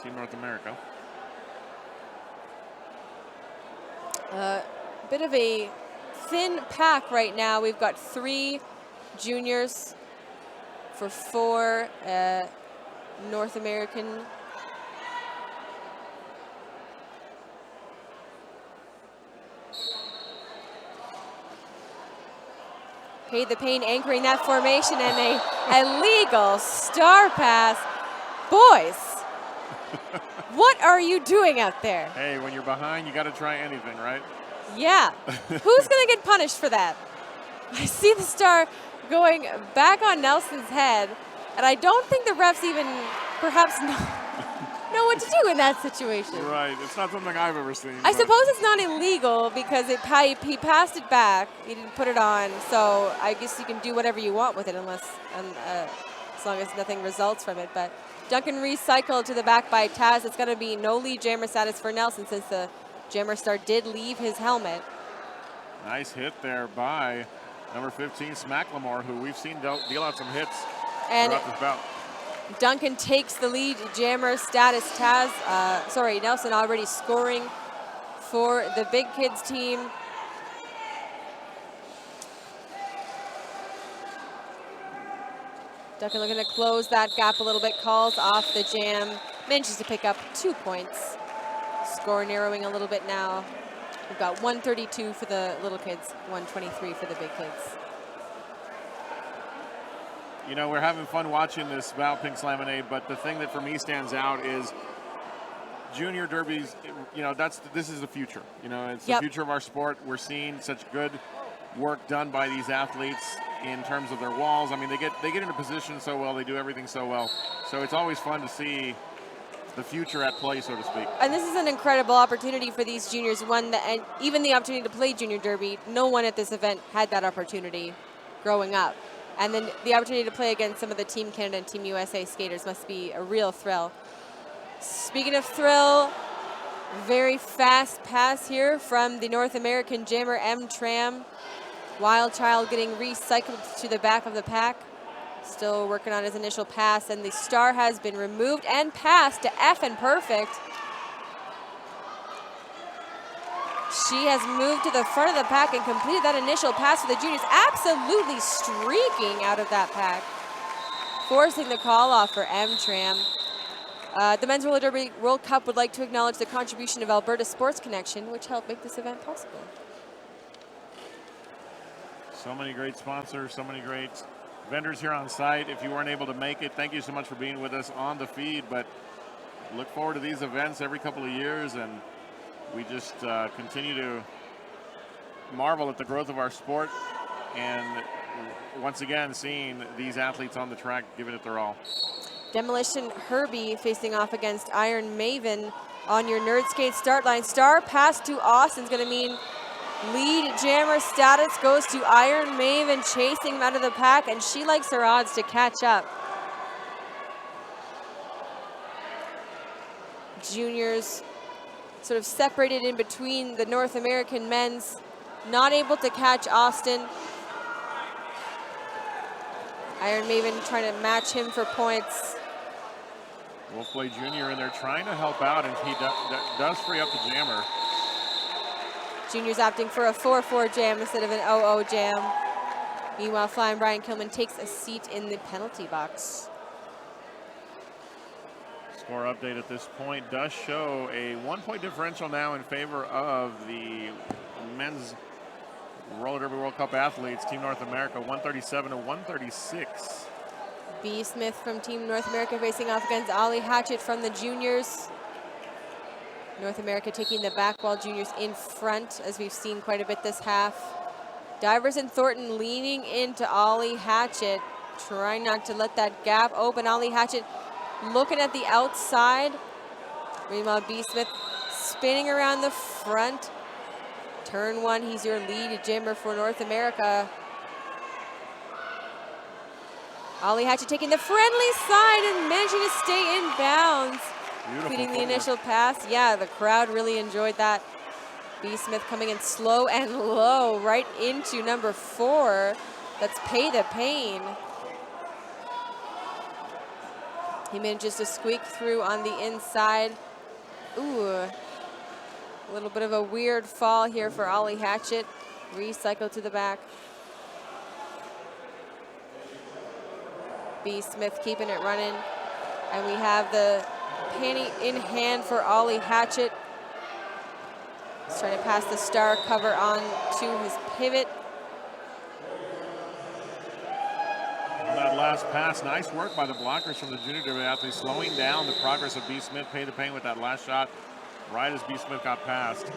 Team North America. Bit of a thin pack right now. We've got 3 juniors for 4 North American. Paid the Pain anchoring that formation, and a illegal star pass. Boys, what are you doing out there? Hey, when you're behind, you got to try anything, right? Yeah. Who's going to get punished for that? I see the star going back on Nelson's head, and I don't think the refs even perhaps know what to do in that situation. Right. It's not something I've ever seen. I suppose it's not illegal because he passed it back. He didn't put it on, so I guess you can do whatever you want with it unless as long as nothing results from it. But Duncan recycled to the back by Taz. It's going to be no lead jammer status for Nelson since the jammer star did leave his helmet. Nice hit there by number 15, Smacklemore, who we've seen deal out some hits throughout this bout. Duncan takes the lead jammer status. Nelson already scoring for the big kids team. Duncan looking to close that gap a little bit, calls off the jam, manages to pick up 2 points. Score narrowing a little bit now. We've got 132 for the little kids, 123 for the big kids. You know, we're having fun watching this Val Pinks Lemonade, but the thing that for me stands out is junior derbies. You know, this is the future. You know, it's the future of our sport. We're seeing such good work done by these athletes in terms of their walls. I mean, they get into position so well. They do everything so well. So it's always fun to see the future at play, so to speak. And this is an incredible opportunity for these juniors. One that, and even the opportunity to play junior derby. No one at this event had that opportunity growing up. And then the opportunity to play against some of the Team Canada and Team USA skaters must be a real thrill. Speaking of thrill, very fast pass here from the North American jammer M-Tram. Wild Child getting recycled to the back of the pack. Still working on his initial pass, and the star has been removed and passed to F and Perfect. She has moved to the front of the pack and completed that initial pass for the juniors, absolutely streaking out of that pack, forcing the call off for M-Tram. The Men's Roller Derby World Cup would like to acknowledge the contribution of Alberta Sports Connection, which helped make this event possible. So many great sponsors, so many great vendors here on site. If you weren't able to make it, thank you so much for being with us on the feed, but look forward to these events every couple of years, and we just continue to marvel at the growth of our sport, and once again seeing these athletes on the track giving it their all. Demolition Herbie facing off against Iron Maven on your Nerd Skate start line. Star pass to Austin's going to mean lead jammer status goes to Iron Maven, chasing him out of the pack, and she likes her odds to catch up. Juniors sort of separated in between the North American men's, not able to catch Austin. Iron Maven trying to match him for points. Wolfblade Jr. in there trying to help out, and he does free up the jammer. Juniors opting for a 4-4 jam instead of an 0-0 jam. Meanwhile, Flying Brian Kilman takes a seat in the penalty box. Score update at this point does show a 1-point differential now in favor of the men's Roller Derby World Cup athletes, Team North America, 137 to 136. B. Smith from Team North America facing off against Ollie Hatchet from the juniors. North America taking the back while juniors in front, as we've seen quite a bit this half. Divers and Thornton leaning into Ollie Hatchet, trying not to let that gap open. Ollie Hatchet looking at the outside. Meanwhile, B. Smith spinning around the front. Turn one, he's your lead jammer for North America. Ollie Hatchet taking the friendly side and managing to stay in bounds. Completing the initial pass. Yeah, the crowd really enjoyed that. B. Smith coming in slow and low right into number 4. That's Pay the Pain. He manages to squeak through on the inside. Ooh, a little bit of a weird fall here for Ollie Hatchet. Recycle to the back. B. Smith keeping it running. And we have the panty in hand for Ollie Hatchet. He's trying to pass the star cover on to his pivot. That last pass, nice work by the blockers from the junior derby athletes, slowing down the progress of B. Smith. Pay the Pain with that last shot right as B. Smith got past.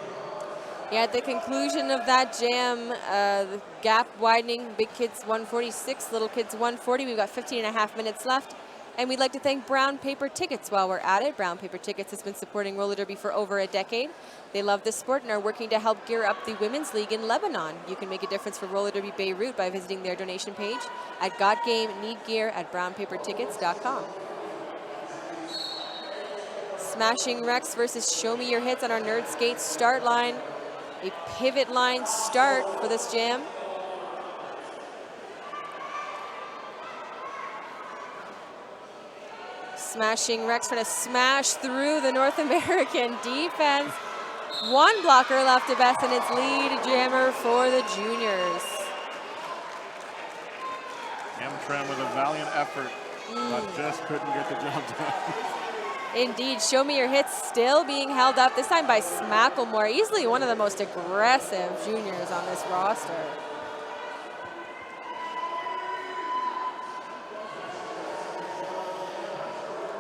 Yeah, at the conclusion of that jam, the gap widening, big kids 146, little kids 140. We've got 15.5 minutes left. And we'd like to thank Brown Paper Tickets while we're at it. Brown Paper Tickets has been supporting roller derby for over a decade. They love the sport and are working to help gear up the Women's League in Lebanon. You can make a difference for roller derby Beirut by visiting their donation page at Got Game Need Gear at brownpapertickets.com. Smashing Rex versus Show Me Your Hits on our Nerd Skate start line. A pivot line start for this jam. Smashing Rex trying to smash through the North American defense. One blocker left to best, and it's lead jammer for the juniors. M-Tram with a valiant effort, but just couldn't get the job done. Indeed, Show Me Your Hits still being held up, this time by Smacklemore, easily one of the most aggressive juniors on this roster.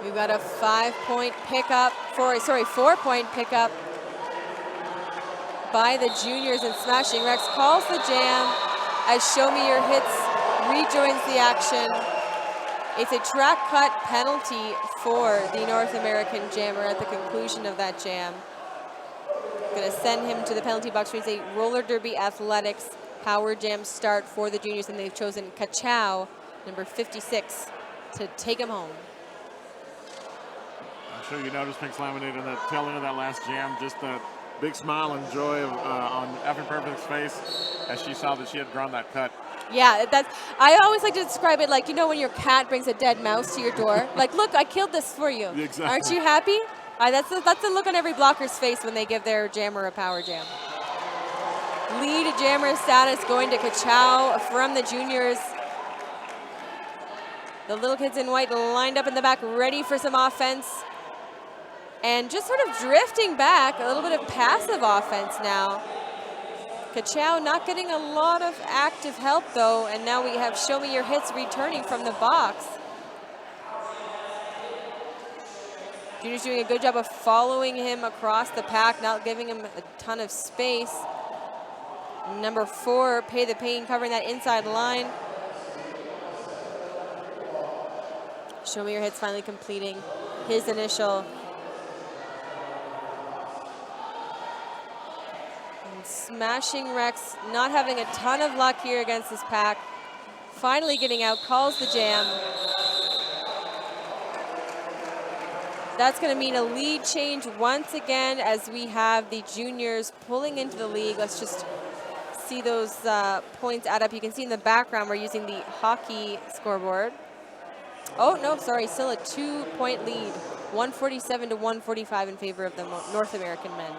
We've got a 4-point pickup by the juniors, and Smashing Rex calls the jam as Show Me Your Hits rejoins the action. It's a track cut penalty for the North American jammer at the conclusion of that jam. Gonna send him to the penalty box. It's a roller derby athletics power jam start for the juniors, and they've chosen Kachow, number 56, to take him home. I'm sure you noticed Pink's Laminate in the tail end of that last jam, just the big smile and joy on Effin' Perfect's face as she saw that she had drawn that cut. Yeah, I always like to describe it like, you know, when your cat brings a dead mouse to your door. Like, look, I killed this for you. Exactly. Aren't you happy? That's the look on every blocker's face when they give their jammer a power jam. Lead jammer status going to Kachow from the juniors. The little kids in white lined up in the back, ready for some offense. And just sort of drifting back, a little bit of passive offense now. Kachow not getting a lot of active help though, and now we have Show Me Your Hits returning from the box. Junior's doing a good job of following him across the pack, not giving him a ton of space. Number 4, Pay the Pain, covering that inside line. Show Me Your Hits finally completing his initial. And Smashing Rex not having a ton of luck here against this pack. Finally getting out, calls the jam. That's going to mean a lead change once again as we have the juniors pulling into the league. Let's just see those points add up. You can see in the background we're using the hockey scoreboard. Oh, no, sorry, still a 2-point lead. 147 to 145 in favor of the North American men's.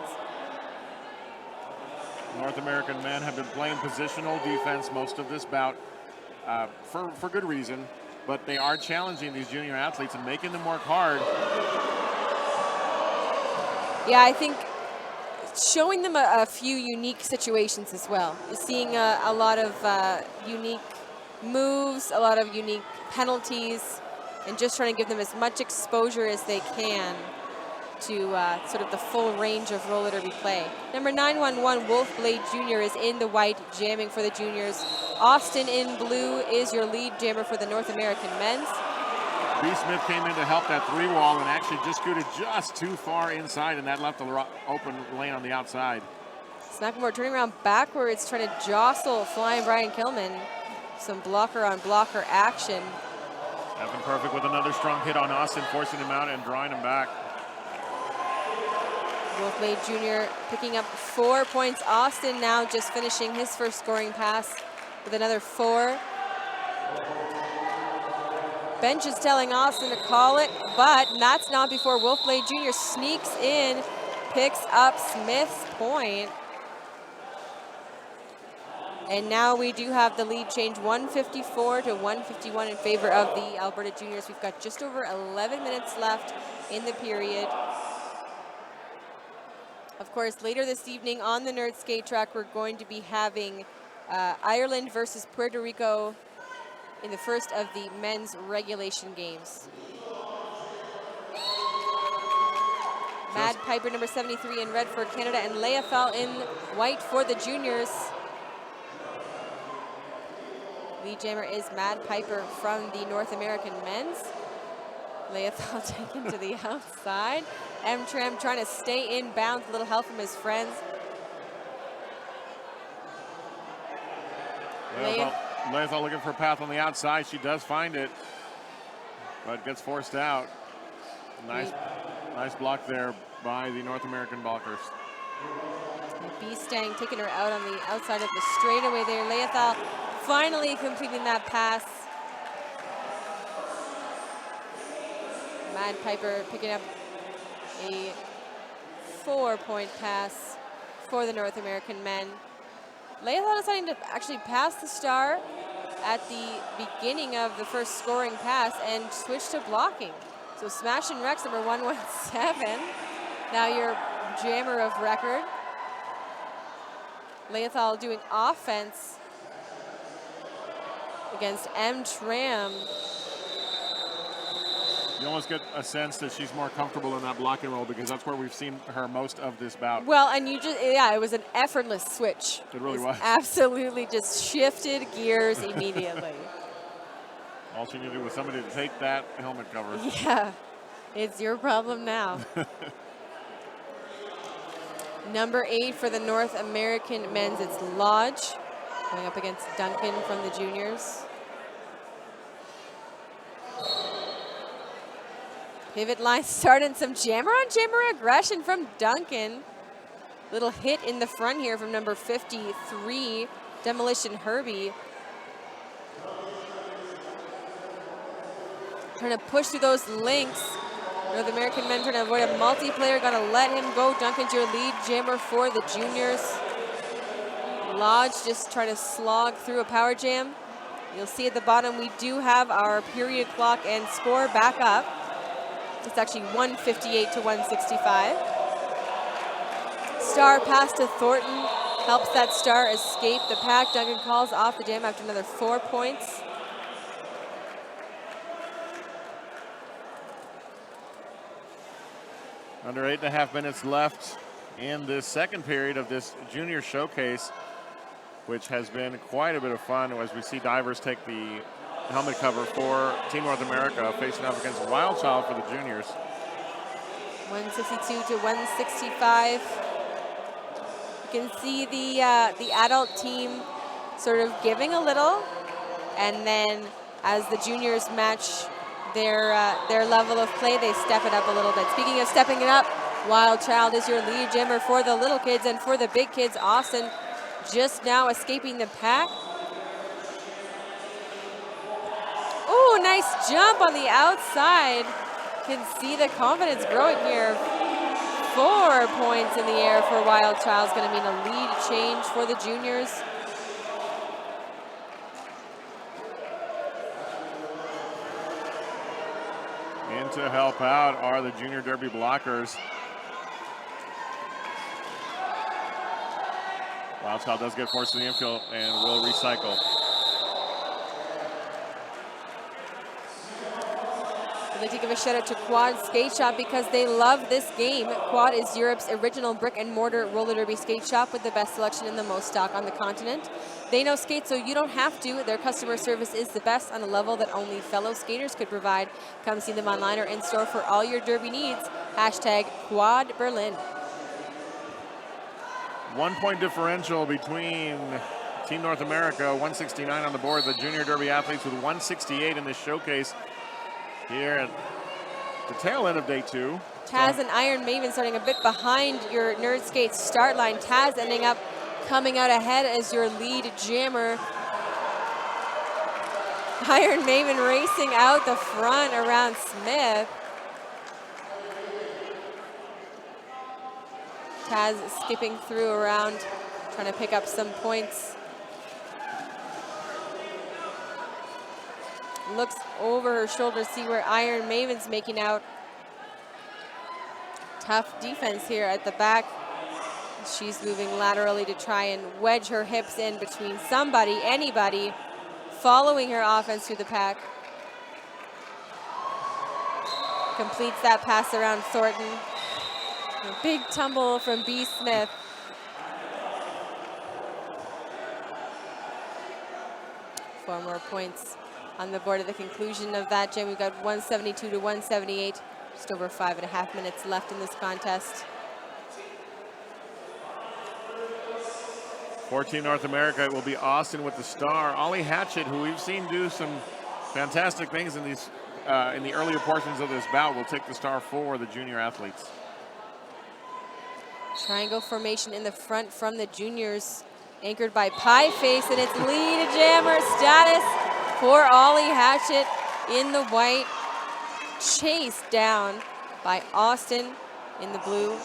North American men have been playing positional defense most of this bout for good reason, but they are challenging these junior athletes and making them work hard. Yeah, I think showing them a few unique situations as well. Seeing a lot of unique moves, a lot of unique penalties, and just trying to give them as much exposure as they can to sort of the full range of roller derby play. Number 911, Wolfblade Jr. is in the white, jamming for the juniors. Austin in blue is your lead jammer for the North American men's. B. Smith came in to help that 3-wall and actually just scooted just too far inside, and that left the open lane on the outside. Smacklemore turning around backwards, trying to jostle Flying Brian Kilman. Some blocker on blocker action. Effin' Perfect with another strong hit on Austin, forcing him out and drawing him back. Wolfblade Jr. picking up 4 points. Austin now just finishing his first scoring pass with another 4. Bench is telling Austin to call it, but that's not before Wolfblade Jr. sneaks in, picks up Smith's point. And now we do have the lead change, 154 to 151 in favor of the Alberta Juniors. We've got just over 11 minutes left in the period. Of course, later this evening on the Nerd Skate track, we're going to be having Ireland versus Puerto Rico in the first of the men's regulation games. Mad Piper, number 73 in red for Canada, and Leothal in white for the juniors. Lead jammer is Mad Piper from the North American men's. Leothal taken to the outside. M-Tram trying to stay in bounds, a little help from his friends. Leothal looking for a path on the outside. She does find it, but gets forced out. Nice block there by the North American blockers. B-Stang taking her out on the outside of the straightaway there. Leothal finally completing that pass. Mad Piper picking up a 4-point pass for the North American men. Leothal deciding to actually pass the star at the beginning of the first scoring pass and switch to blocking. So Smash and Rex, number 117. Now your jammer of record. Leothal doing offense against M. Tram. You almost get a sense that she's more comfortable in that blocking role because that's where we've seen her most of this bout. Well, and yeah, it was an effortless switch. It really was. Absolutely just shifted gears immediately. All she needed was somebody to take that helmet cover. Yeah, it's your problem now. Number 8 for the North American men's, it's Lodge, going up against Duncan from the juniors. Pivot line start and some jammer on jammer aggression from Duncan. Little hit in the front here from number 53, Demolition Herbie. Trying to push through those links. North American men trying to avoid a multiplayer, gonna let him go. Duncan's your lead jammer for the juniors. Lodge just trying to slog through a power jam. You'll see at the bottom we do have our period clock and score back up. It's actually 158 to 165. Star pass to Thornton. Helps that Star escape the pack. Duncan calls off the jam after another 4 points. Under 8.5 minutes left in this second period of this junior showcase, which has been quite a bit of fun as we see divers take the helmet cover for Team North America facing off against Wild Child for the juniors. 162 to 165. You can see the adult team sort of giving a little, and then as the juniors match their level of play, they step it up a little bit. Speaking of stepping it up, Wild Child is your lead jammer for the little kids, and for the big kids, Austin just now escaping the pack. Ooh, nice jump on the outside. Can see the confidence growing here. 4 points in the air for Wild Child is going to mean a lead change for the juniors. In to help out are the Junior Derby blockers. Wild Child does get forced to the infield and will recycle. I'd like to give a shout out to Quad Skate Shop because they love this game. Quad is Europe's original brick and mortar roller derby skate shop with the best selection and the most stock on the continent. They know skate so you don't have to. Their customer service is the best on a level that only fellow skaters could provide. Come see them online or in store for all your derby needs. Hashtag Quad Berlin. 1 point differential between Team North America, 169 on the board. The Junior Derby athletes with 168 in this showcase here at the tail end of day 2. Taz and Iron Maven starting a bit behind your Nerd Skate start line. Taz ending up coming out ahead as your lead jammer. Iron Maven racing out the front around Smith. Taz skipping through around, trying to pick up some points. Looks over her shoulder to see where Iron Maven's making out. Tough defense here at the back. She's moving laterally to try and wedge her hips in between somebody, anybody, following her offense through the pack. Completes that pass around Thornton. A big tumble from B. Smith. Four more points on the board at the conclusion of that jam. We've got 172 to 178. Just over 5.5 minutes left in this contest. For Team North America, it will be Austin with the star. Ollie Hatchett, who we've seen do some fantastic things in these in the earlier portions of this bout, will take the star for the junior athletes. Triangle formation in the front from the juniors, anchored by Pie Face, and it's lead jammer status for Ollie Hatchett in the white, chased down by Austin in the blue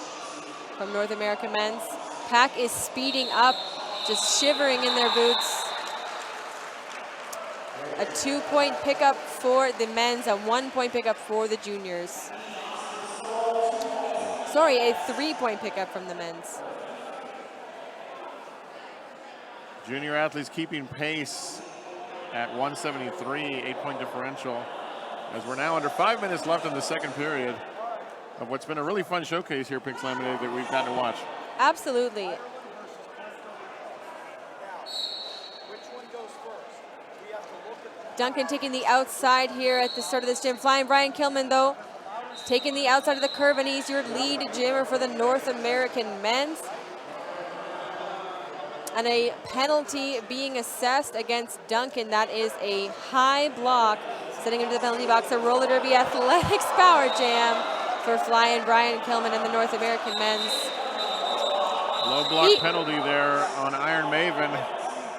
from North America men's. Pack is speeding up, just shivering in their boots. A 2-point pickup for the men's, a 1-point pickup for the juniors. Sorry, a 3-point pickup from the men's. Junior athletes keeping pace at 173, 8-point differential. As we're now under 5 minutes left in the second period of what's been a really fun showcase here, Pix Lemonade, that we've gotten to watch. Absolutely. Duncan taking the outside here at the start of this gym. Flying Brian Kilman, though, taking the outside of the curve, and he's your lead jammer for the North American men's. And a penalty being assessed against Duncan. That is a high block, sending him to the penalty box. A roller derby athletics power jam for Flying Brian Kilman and the North American men's. Low block penalty there on Iron Maven.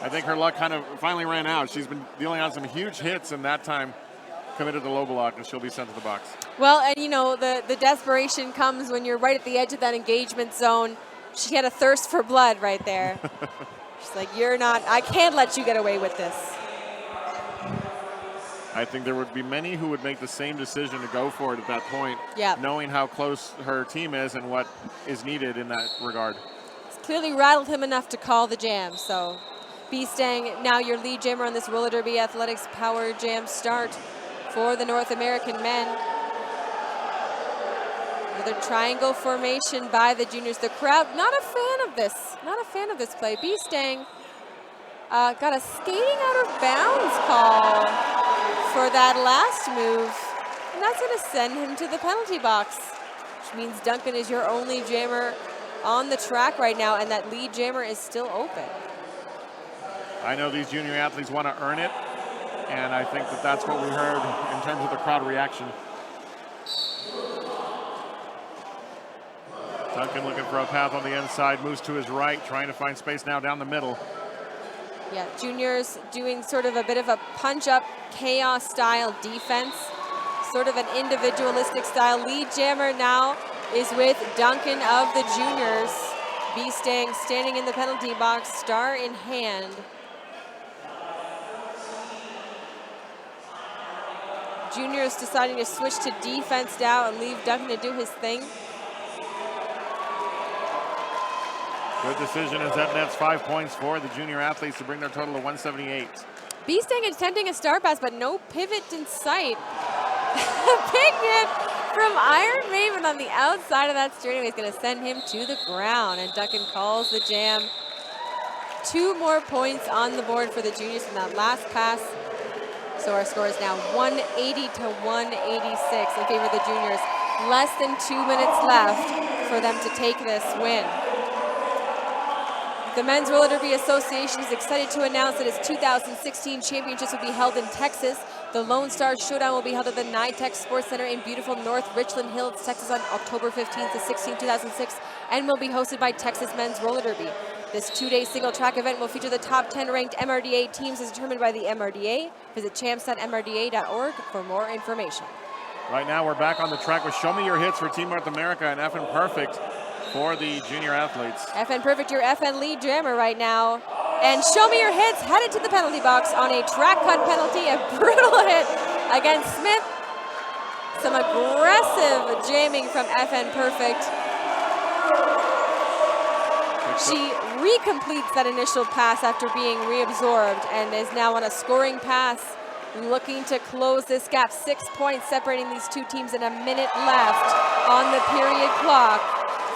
I think her luck kind of finally ran out. She's been dealing out some huge hits, and that time committed the low block, and she'll be sent to the box. Well, and you know, the desperation comes when you're right at the edge of that engagement zone. She had a thirst for blood right there. She's like, I can't let you get away with this. I think there would be many who would make the same decision to go for it at that point, Yep. knowing how close her team is and what is needed in that regard. It's clearly rattled him enough to call the jam, so B-Stang, now your lead jammer on this roller derby athletics power jam start for the North American men. Another triangle formation by the juniors. The crowd, not a fan of this play. B-Stang got a skating out of bounds call for that last move, and that's going to send him to the penalty box, which means Duncan is your only jammer on the track right now, and that lead jammer is still open. I know these junior athletes want to earn it, and I think that that's what we heard in terms of the crowd reaction. Duncan looking for a path on the inside, moves to his right, trying to find space now down the middle. Yeah, juniors doing sort of a bit of a punch-up chaos style defense, sort of an individualistic style. Lead jammer now is with Duncan of the juniors. B-Stang standing in the penalty box, star in hand. Juniors deciding to switch to defense now and leave Duncan to do his thing. Good decision as that nets 5 points for the junior athletes to bring their total to 178. B-Stang attempting a star pass, but no pivot in sight. Big hit from Iron Maven on the outside of that steering. He's going to send him to the ground, and Duncan calls the jam. 2 more points on the board for the juniors from that last pass. So our score is now 180 to 186 in favor of the juniors. Less than 2 minutes left for them to take this win. The Men's Roller Derby Association is excited to announce that its 2016 championships will be held in Texas. The Lone Star Showdown will be held at the NYTEX Sports Center in beautiful North Richland Hills, Texas on October 15th to 16th, 2006, and will be hosted by Texas Men's Roller Derby. This 2-day single track event will feature the top 10 ranked MRDA teams as determined by the MRDA. Visit champs.mrda.org for more information. Right now we're back on the track with Show Me Your Hits for Team North America and FN Perfect for the junior athletes. FN Perfect, your FN lead jammer right now. And Show Me Your Hits headed to the penalty box on a track cut penalty, a brutal hit against Smith. Some aggressive jamming from FN Perfect. She recompletes that initial pass after being reabsorbed and is now on a scoring pass, looking to close this gap. 6 points separating these two teams and a minute left on the period clock.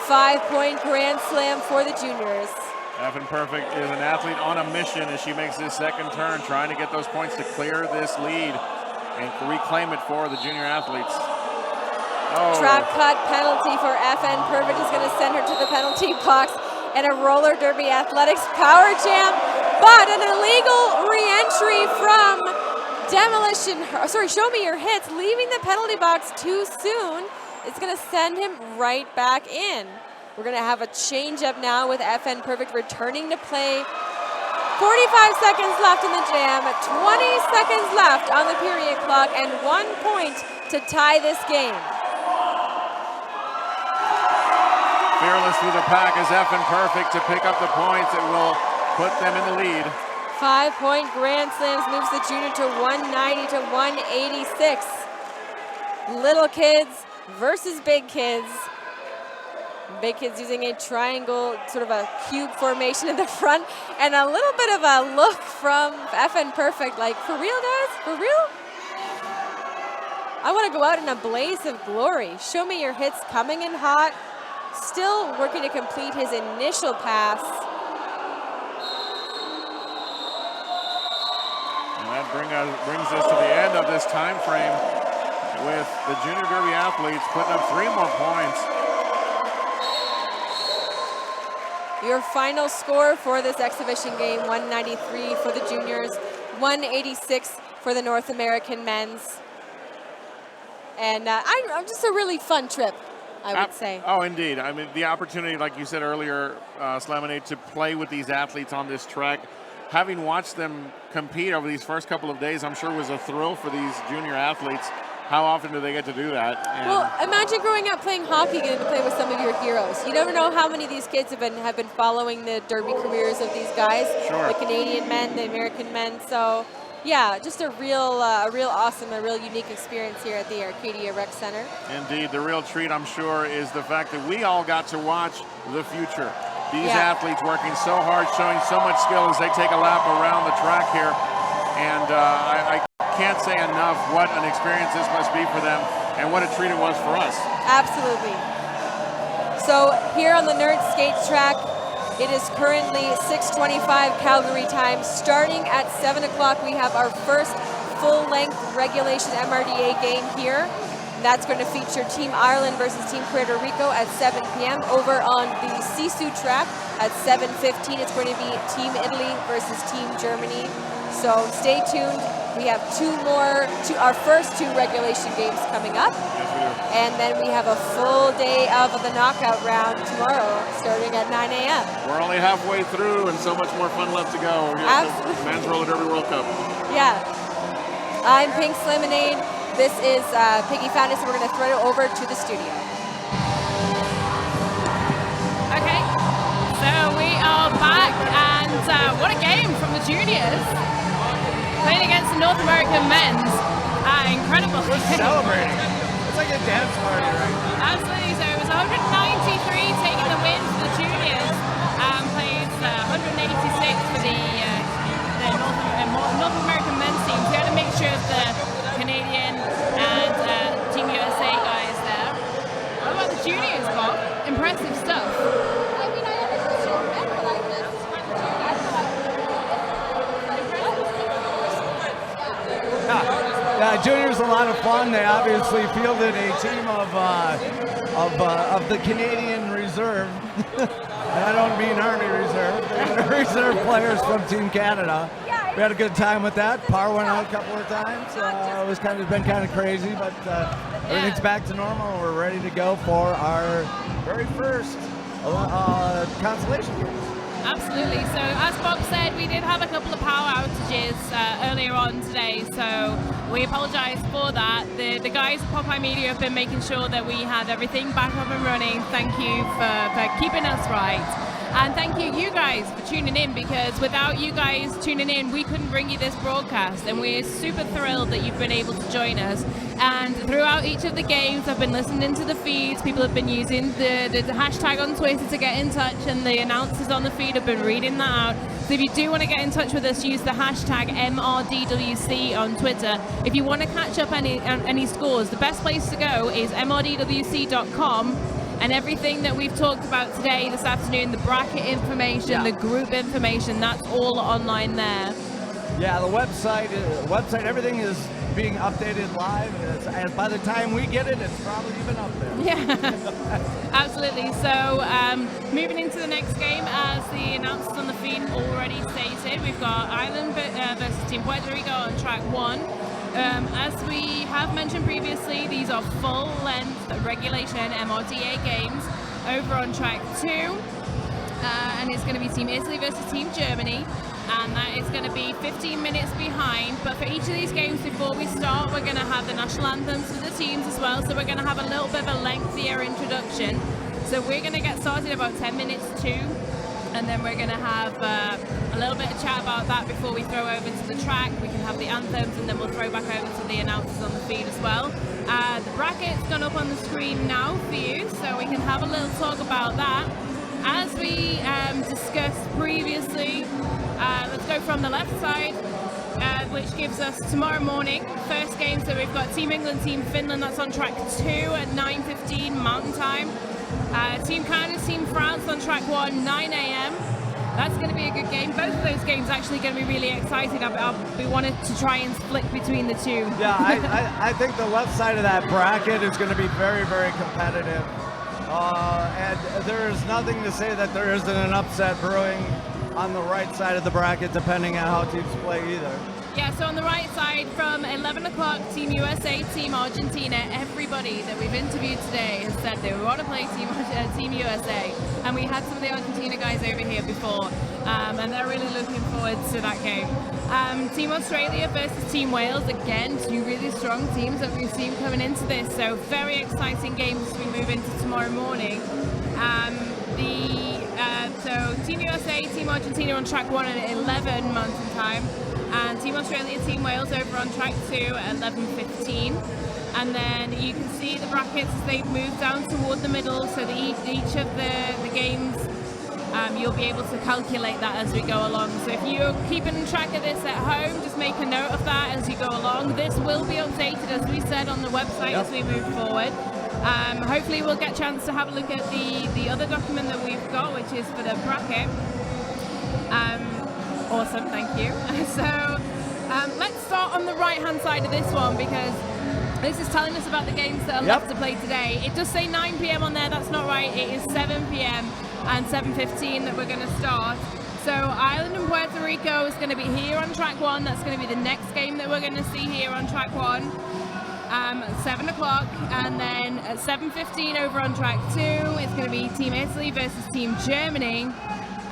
5-point grand slam for the juniors. FN Perfect is an athlete on a mission as she makes this second turn, trying to get those points to clear this lead and reclaim it for the junior athletes. Oh. Track cut penalty for FN Perfect is going to send her to the penalty box, and a roller derby athletics power jam, but an illegal re-entry from Show Me Your Hits, leaving the penalty box too soon. It's going to send him right back in. We're going to have a change up now with FN Perfect returning to play. 45 seconds left in the jam, 20 seconds left on the period clock, and 1 point to tie this game. Fearless through the pack is FN Perfect to pick up the points. It will put them in the lead. 5-point grand slams moves the junior to 190 to 186. Little kids versus big kids. Big kids using a triangle, sort of a cube formation in the front, and a little bit of a look from FN Perfect, like, for real, guys? For real? I want to go out in a blaze of glory. Show me your hits coming in hot. Still working to complete his initial pass. And that brings us to the end of this time frame with the Junior Derby athletes putting up 3 more points. Your final score for this exhibition game, 193 for the juniors, 186 for the North American men's. And just a really fun trip, I would say. Oh, indeed. I mean, the opportunity, like you said earlier, Slaminate, to play with these athletes on this track, having watched them compete over these first couple of days, I'm sure was a thrill for these junior athletes. How often do they get to do that? And well, imagine growing up playing hockey, getting to play with some of your heroes. You never know how many of these kids have been following the derby careers of these guys. Sure. The Canadian men, the American men. So, yeah, just a real awesome, a real unique experience here at the Arcadia Rec Center. Indeed, the real treat, I'm sure, is the fact that we all got to watch the future. These athletes working so hard, showing so much skill as they take a lap around the track here. And I can't say enough what an experience this must be for them and what a treat it was for us. Absolutely. So here on the Nerd Skate track, it is currently 6:25 Calgary time. Starting at 7 o'clock, we have our first full-length regulation MRDA game here. That's going to feature Team Ireland versus Team Puerto Rico at 7 p.m. Over on the Sisu track at 7:15, it's going to be Team Italy versus Team Germany. So stay tuned. We have our first 2 regulation games coming up. Yes, we do. And then we have a full day of the knockout round tomorrow, starting at 9 a.m. We're only halfway through and so much more fun left to go here at the Men's Roller Derby World Cup. Yeah. I'm Pink Slaminade. This is Piggy Fountas, and we're going to throw it over to the studio. Okay, so we are back, and what a game from the juniors. Playing against the North American men's. Incredible. We're celebrating. It's like a dance party right now. Absolutely. So it was 193 taking the win for the juniors. Played 186 for the North American men's team. So we had a mixture of the Canadian and Team USA guys there. What about the juniors, Bob? Impressive stuff. Yeah, juniors a lot of fun. They obviously fielded a team of the Canadian Reserve. And I don't mean Army Reserve. Reserve players from Team Canada. We had a good time with that. Par went out a couple of times. It was been kind of crazy, but everything's back to normal. We're ready to go for our very first consolation game. Absolutely. So as Bob said, we did have a couple of power outages earlier on today, so we apologize for that. The guys at Popeye Media have been making sure that we had everything back up and running. Thank you for keeping us right. And thank you guys for tuning in, because without you guys tuning in, we couldn't bring you this broadcast, and we're super thrilled that you've been able to join us. And throughout each of the games, I've been listening to the feeds. People have been using the hashtag on Twitter to get in touch, and the announcers on the feed have been reading that out. So if you do want to get in touch with us, use the hashtag MRDWC on Twitter. If you want to catch up any scores, the best place to go is mrdwc.com. And everything that we've talked about today, this afternoon, the bracket information, the group information, that's all online there. Yeah, the website, everything is being updated live, and by the time we get it, it's probably even up there. Yeah, absolutely. So moving into the next game, as the announcers on the feed already stated, we've got Ireland versus Team Puerto Rico on track 1. As we have mentioned previously, these are full-length regulation MRDA games. Over on track 2, and it's going to be Team Italy versus Team Germany, and that is going to be 15 minutes behind. But for each of these games, before we start, we're going to have the national anthems for the teams as well, so we're going to have a little bit of a lengthier introduction. So we're going to get started about 10 minutes to. And then we're going to have a little bit of chat about that before we throw over to the track. We can have the anthems, and then we'll throw back over to the announcers on the feed as well. The bracket's gone up on the screen now for you, so we can have a little talk about that. As we discussed previously, let's go from the left side, which gives us tomorrow morning first game. So we've got Team England, Team Finland. That's on track 2 at 9:15 Mountain Time. Team Canada, Team France on track 1, 9 a.m. That's going to be a good game. Both of those games actually going to be really exciting. We wanted to try and split between the two. Yeah, I think the left side of that bracket is going to be very, very competitive. And there is nothing to say that there isn't an upset brewing on the right side of the bracket, depending on how teams play either. Yeah, so on the right side from 11 o'clock, Team USA, Team Argentina, everybody that we've interviewed today has said they want to play Team USA. And we had some of the Argentina guys over here before, and they're really looking forward to that game. Team Australia versus Team Wales, again, two really strong teams that we've seen coming into this. So very exciting games as we move into tomorrow morning. So Team USA, Team Argentina on track 1 at 11 Mountain Time. And Team Australia, Team Wales over on track 2 at 11:15. And then you can see the brackets as they move down toward the middle, so each of the games, you'll be able to calculate that as we go along. So if you're keeping track of this at home, just make a note of that as you go along. This will be updated, as we said, on the website as we move forward. Hopefully we'll get a chance to have a look at the other document that we've got, which is for the bracket. Awesome, thank you. So let's start on the right-hand side of this one, because this is telling us about the games that are left to play today. It does say 9 p.m. on there, that's not right. It is 7 p.m. and 7:15 that we're going to start. So Ireland and Puerto Rico is going to be here on track 1. That's going to be the next game that we're going to see here on track 1. 7 o'clock, and then at 7:15 over on track 2, it's going to be Team Italy versus Team Germany.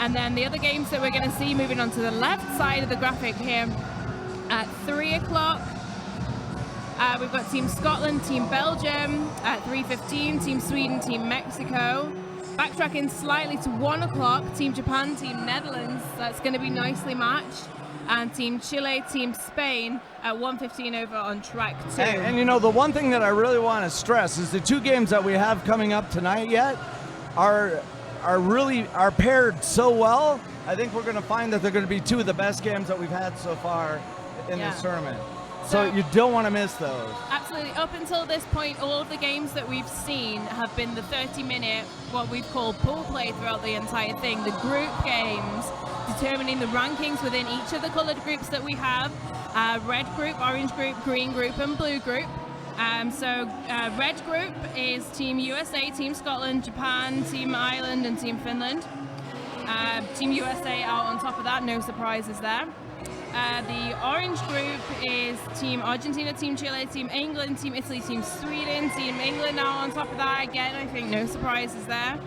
And then the other games that we're going to see moving on to the left side of the graphic here at 3 o'clock. We've got Team Scotland, Team Belgium at 3:15, Team Sweden, Team Mexico. Backtracking slightly to 1 o'clock, Team Japan, Team Netherlands. That's going to be nicely matched. And Team Chile, Team Spain at 1:15 over on track 2. And you know, the one thing that I really want to stress is the two games that we have coming up tonight yet are paired so well. I think we're going to find that they're going to be two of the best games that we've had so far in this tournament. So you don't want to miss those. Absolutely. Up until this point, all of the games that we've seen have been the 30-minute, what we've called pool play throughout the entire thing. The group games, determining the rankings within each of the colored groups that we have. Red group, orange group, green group, and blue group. Red group is Team USA, Team Scotland, Japan, Team Ireland, and Team Finland. Team USA out on top of that, no surprises there. The orange group is Team Argentina, Team Chile, Team England, Team Italy, Team Sweden, Team England now on top of that. Again, I think no surprises there.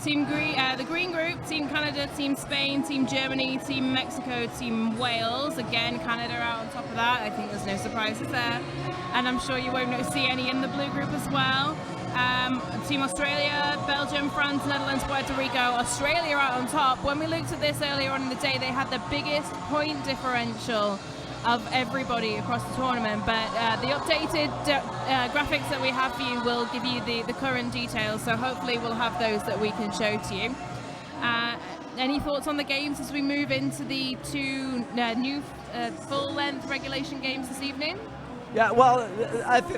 The green group, Team Canada, Team Spain, Team Germany, Team Mexico, Team Wales. Again, Canada out on top of that. I think there's no surprises there. And I'm sure you won't see any in the blue group as well. Team Australia, Belgium, France, Netherlands, Puerto Rico. Australia out on top. When we looked at this earlier on in the day, they had the biggest point differential of everybody across the tournament, but the updated graphics that we have for you will give you the current details, so hopefully we'll have those that we can show to you. Any thoughts on the games as we move into the two new full-length regulation games this evening? Yeah, well,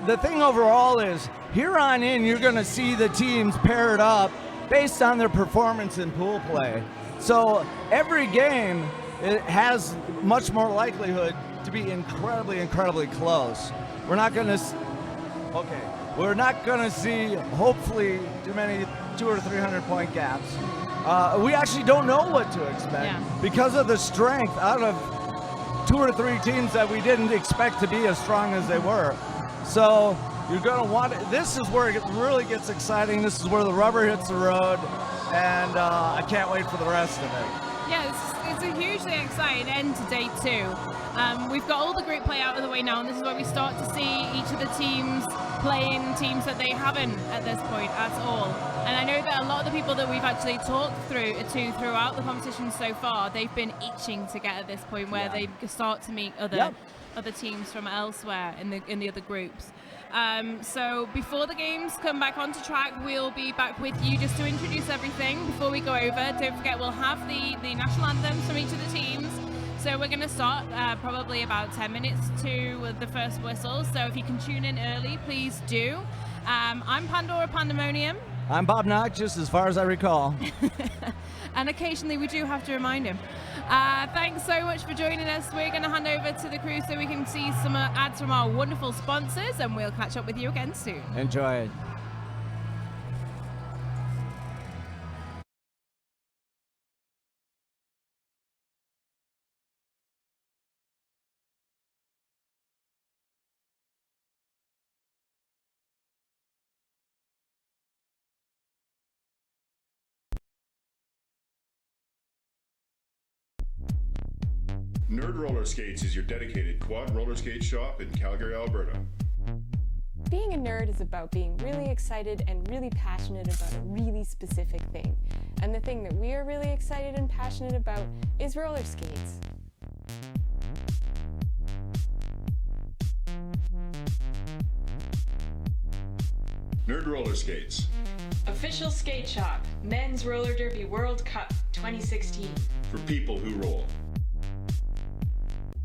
the thing overall is, here on in, you're going to see the teams paired up based on their performance in pool play. So every game, it has much more likelihood to be incredibly close. We're not going to see, hopefully, too many 200 or 300 point gaps. We actually don't know what to expect because of the strength out of 2 or 3 teams that we didn't expect to be as strong as they were. So you're going to want it. This is where it really gets exciting. This is where the rubber hits the road, and I can't wait for the rest of it. Yeah, it's a hugely exciting end to day 2. We've got all the group play out of the way now, and this is where we start to see each of the teams playing teams that they haven't at this point at all. And I know that a lot of the people that we've actually talked to throughout the competition so far, they've been itching to get at this point where they start to meet other teams from elsewhere in the other groups. So before the games come back onto track, we'll be back with you just to introduce everything. Before we go over, don't forget we'll have the national anthems from each of the teams. So we're going to start probably about 10 minutes to the first whistle. So if you can tune in early, please do. I'm Pandora Pandemonium. I'm Bob Noxious, as far as I recall. And occasionally we do have to remind him. Thanks so much for joining us. We're going to hand over to the crew so we can see some ads from our wonderful sponsors, and we'll catch up with you again soon. Enjoy it. Nerd Roller Skates is your dedicated quad roller skate shop in Calgary, Alberta. Being a nerd is about being really excited and really passionate about a really specific thing. And the thing that we are really excited and passionate about is roller skates. Nerd Roller Skates. Official skate shop, Men's Roller Derby World Cup 2016. For people who roll.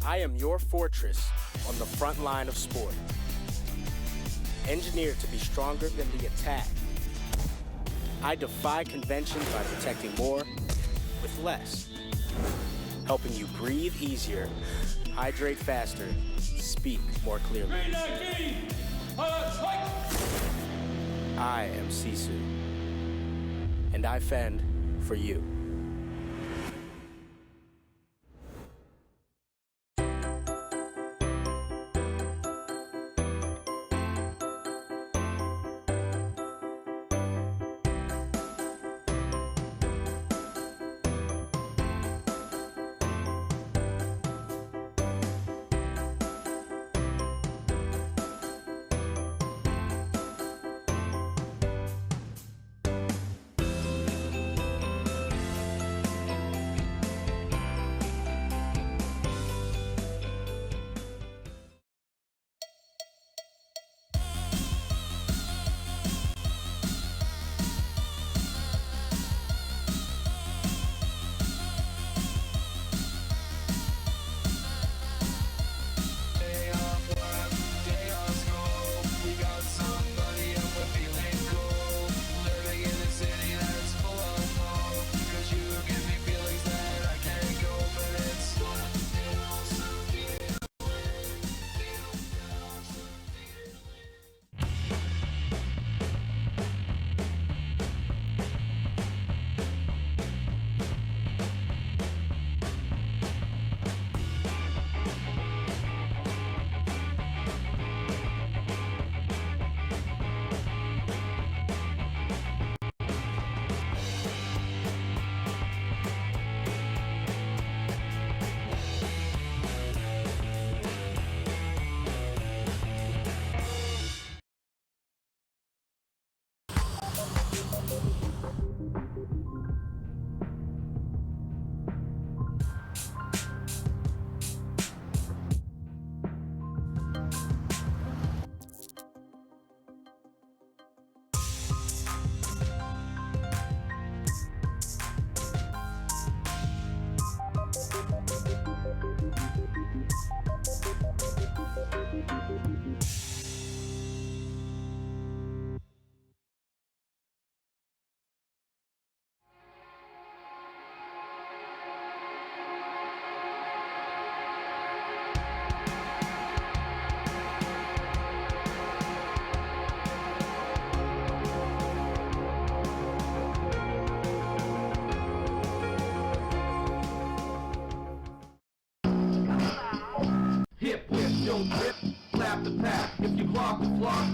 I am your fortress on the front line of sport. Engineered to be stronger than the attack. I defy convention by protecting more with less. Helping you breathe easier, hydrate faster, speak more clearly. I am Sisu, and I fend for you.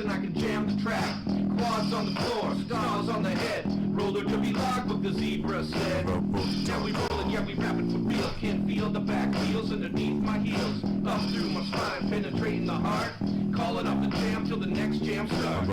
then I can jam the track. Quads on the floor, stars on the head. Roller derby log, but the zebra said. Now we roll it Yeah, we rapping for real. Can feel the back wheels underneath my heels. Up through my spine, penetrating the heart. Calling up the jam till the next jam starts.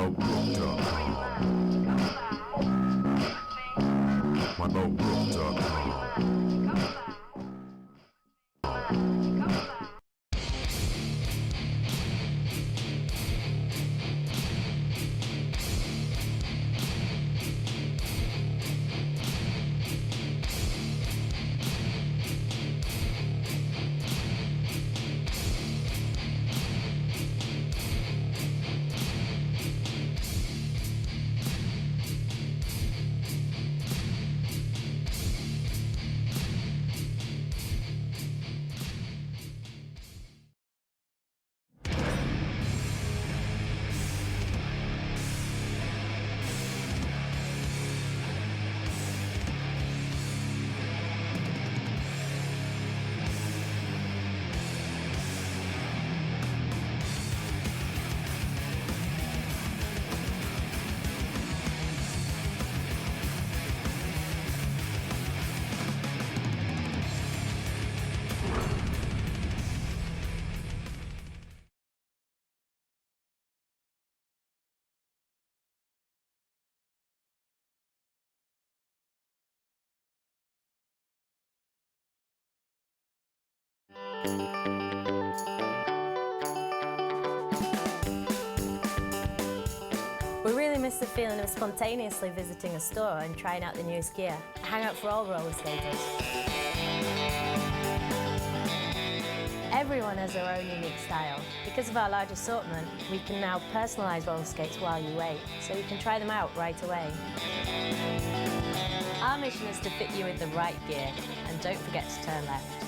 We really miss the feeling of spontaneously visiting a store and trying out the newest gear. A hangout for all roller skaters. Everyone has their own unique style. Because of our large assortment, we can now personalise roller skates while you wait, so you can try them out right away. Our mission is to fit you with the right gear, and don't forget to turn left.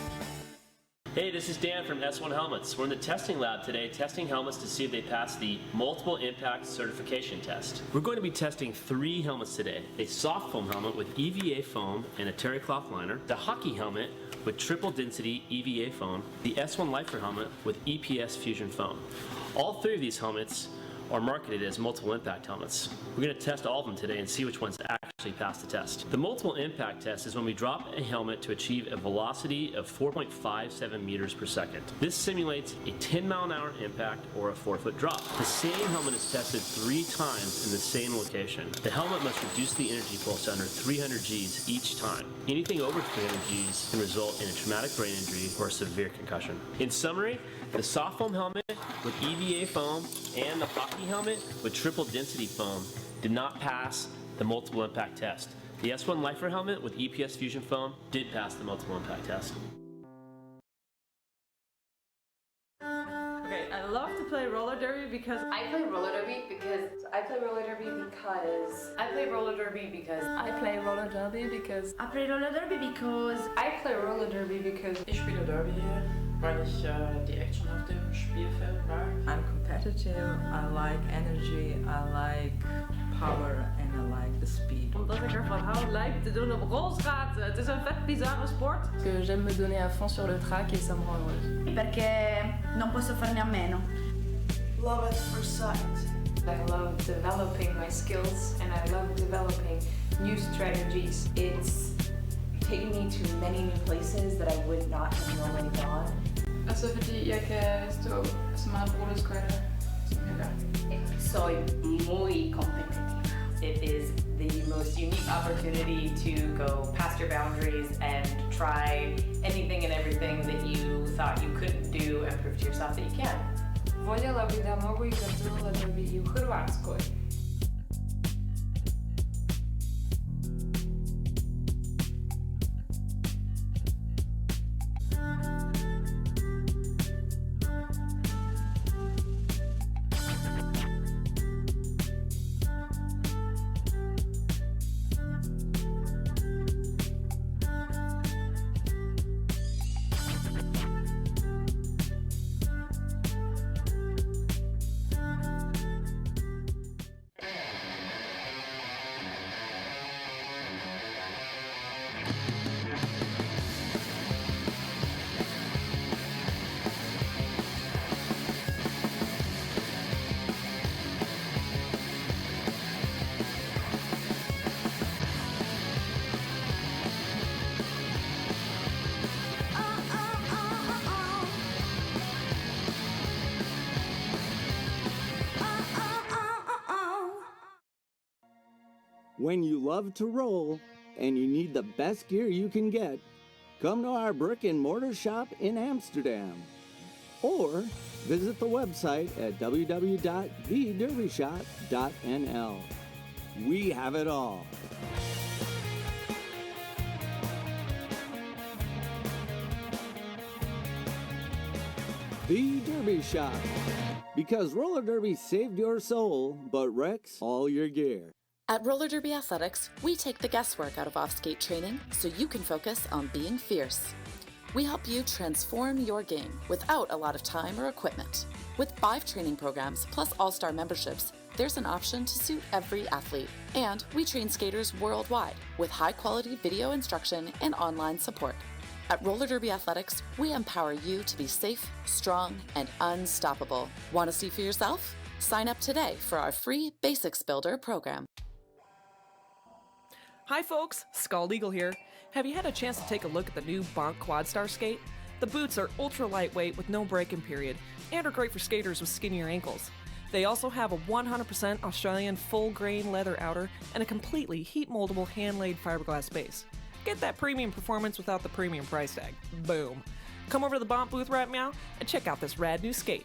Hey, this is Dan from S1 Helmets. We're in the testing lab today testing helmets to see if they pass the Multiple Impact Certification Test. We're going to be testing 3 helmets today. A soft foam helmet with EVA foam and a terry cloth liner, the hockey helmet with triple density EVA foam, the S1 Lifer helmet with EPS Fusion foam. All 3 of these helmets are marketed as multiple impact helmets. We're going to test all of them today and see which ones actually pass the test. The multiple impact test is when we drop a helmet to achieve a velocity of 4.57 meters per second. This simulates a 10-mile-an-hour impact or a 4-foot drop. The same helmet is tested 3 times in the same location. The helmet must reduce the energy pulse to under 300 Gs each time. Anything over 300 Gs can result in a traumatic brain injury or a severe concussion. In summary, the soft foam helmet with EVA foam and the hockey helmet with triple density foam did not pass the multiple impact test. The S1 Lifer helmet with EPS Fusion foam did pass the multiple impact test. Okay, I love to play roller derby because I play roller derby because I play roller derby because I play roller derby because I play roller derby because I play roller derby because I play roller derby because ich spiele Derby hier, weil ich die Action auf dem Spielfeld mag. I'm competitive, I like energy, I like power and I like the speed. Omdat ik ervan hou lijp te doen op rolschaatsen. Het is een vet bizarre sport. Que j'aime me donner à fond sur le track et ça me rend heureuse. Perché non posso farne a meno. Love at first sight. I love developing my skills and I love developing new strategies. It's taken me to many new places that I would not have normally gone. Alltså fordi jag kan stå som alla rollskador som hela. Soy muy competitiva. It is the most unique opportunity to go past your boundaries and try anything and everything that you thought you couldn't do and prove to yourself that you can. Voljela bi da mogu igrati roller derby i u Hrvatskoj. When you love to roll and you need the best gear you can get, come to our brick and mortar shop in Amsterdam. Or visit the website at www.thederbyshop.nl. We have it all. The Derby Shop. Because roller derby saved your soul, but wrecks all your gear. At Roller Derby Athletics, we take the guesswork out of off-skate training so you can focus on being fierce. We help you transform your game without a lot of time or equipment. With 5 training programs plus all-star memberships, there's an option to suit every athlete. And we train skaters worldwide with high-quality video instruction and online support. At Roller Derby Athletics, we empower you to be safe, strong, and unstoppable. Want to see for yourself? Sign up today for our free Basics Builder program. Hi folks, Scald Eagle here. Have you had a chance to take a look at the new Bonk Quadstar skate? The boots are ultra lightweight with no break-in period and are great for skaters with skinnier ankles. They also have a 100% Australian full-grain leather outer and a completely heat-moldable hand-laid fiberglass base. Get that premium performance without the premium price tag. Boom. Come over to the Bonk booth right now and check out this rad new skate.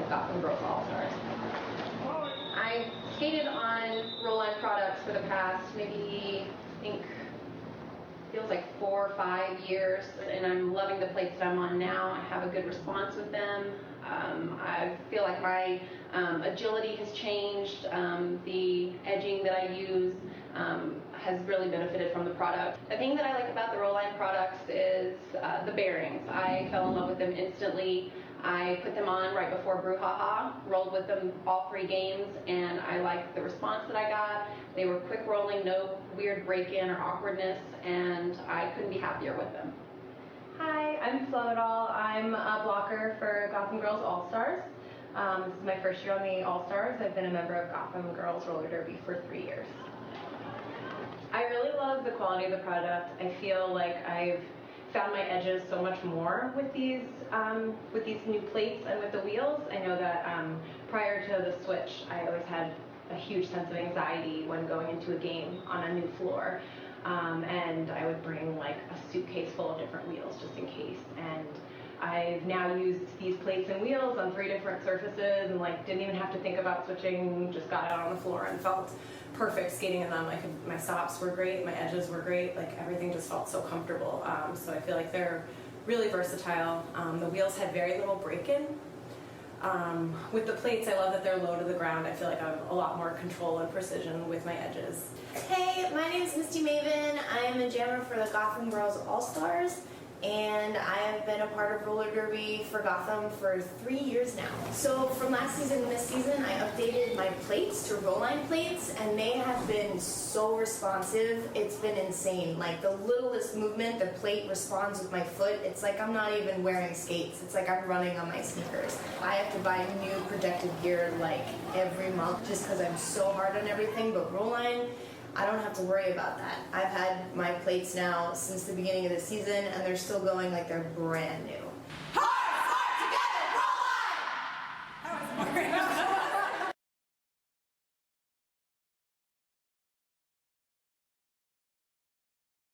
Gotham Girls All-Stars. I skated on Roll-On products for the past maybe, I think, feels like 4 or 5 years, and I'm loving the plates that I'm on now. I have a good response with them. I feel like my agility has changed. The edging that I use has really benefited from the product. The thing that I like about the Roll-On products is the bearings. I fell in love with them instantly. I put them on right before Brouhaha, rolled with them all 3 games, and I liked the response that I got. They were quick rolling, no weird break-in or awkwardness, and I couldn't be happier with them. Hi, I'm Flowdoll. I'm a blocker for Gotham Girls All-Stars. This is my first year on the All-Stars. I've been a member of Gotham Girls Roller Derby for 3 years. I really love the quality of the product. I feel like I've found my edges so much more with these new plates and with the wheels. I know that prior to the switch, I always had a huge sense of anxiety when going into a game on a new floor. And I would bring like a suitcase full of different wheels just in case. And I've now used these plates and wheels on 3 different surfaces and like didn't even have to think about switching, just got out on the floor and felt perfect skating in them. My stops were great, my edges were great, like everything just felt so comfortable. So I feel like they're really versatile. The wheels had very little break-in. With the plates, I love that they're low to the ground. I feel like I have a lot more control and precision with my edges. Hey, my name is Misty Maven. I'm a jammer for the Gotham Girls All-Stars. and I have been a part of roller derby for Gotham for 3 years now. So from last season to this season, I updated my plates to Roline plates, and they have been so responsive. It's been insane. Like the littlest movement, the plate responds with my foot. It's like I'm not even wearing skates. It's like I'm running on my sneakers. I have to buy new protective gear like every month just because I'm so hard on everything, but Roline, I don't have to worry about that. I've had my plates now since the beginning of the season, and they're still going like they're brand new.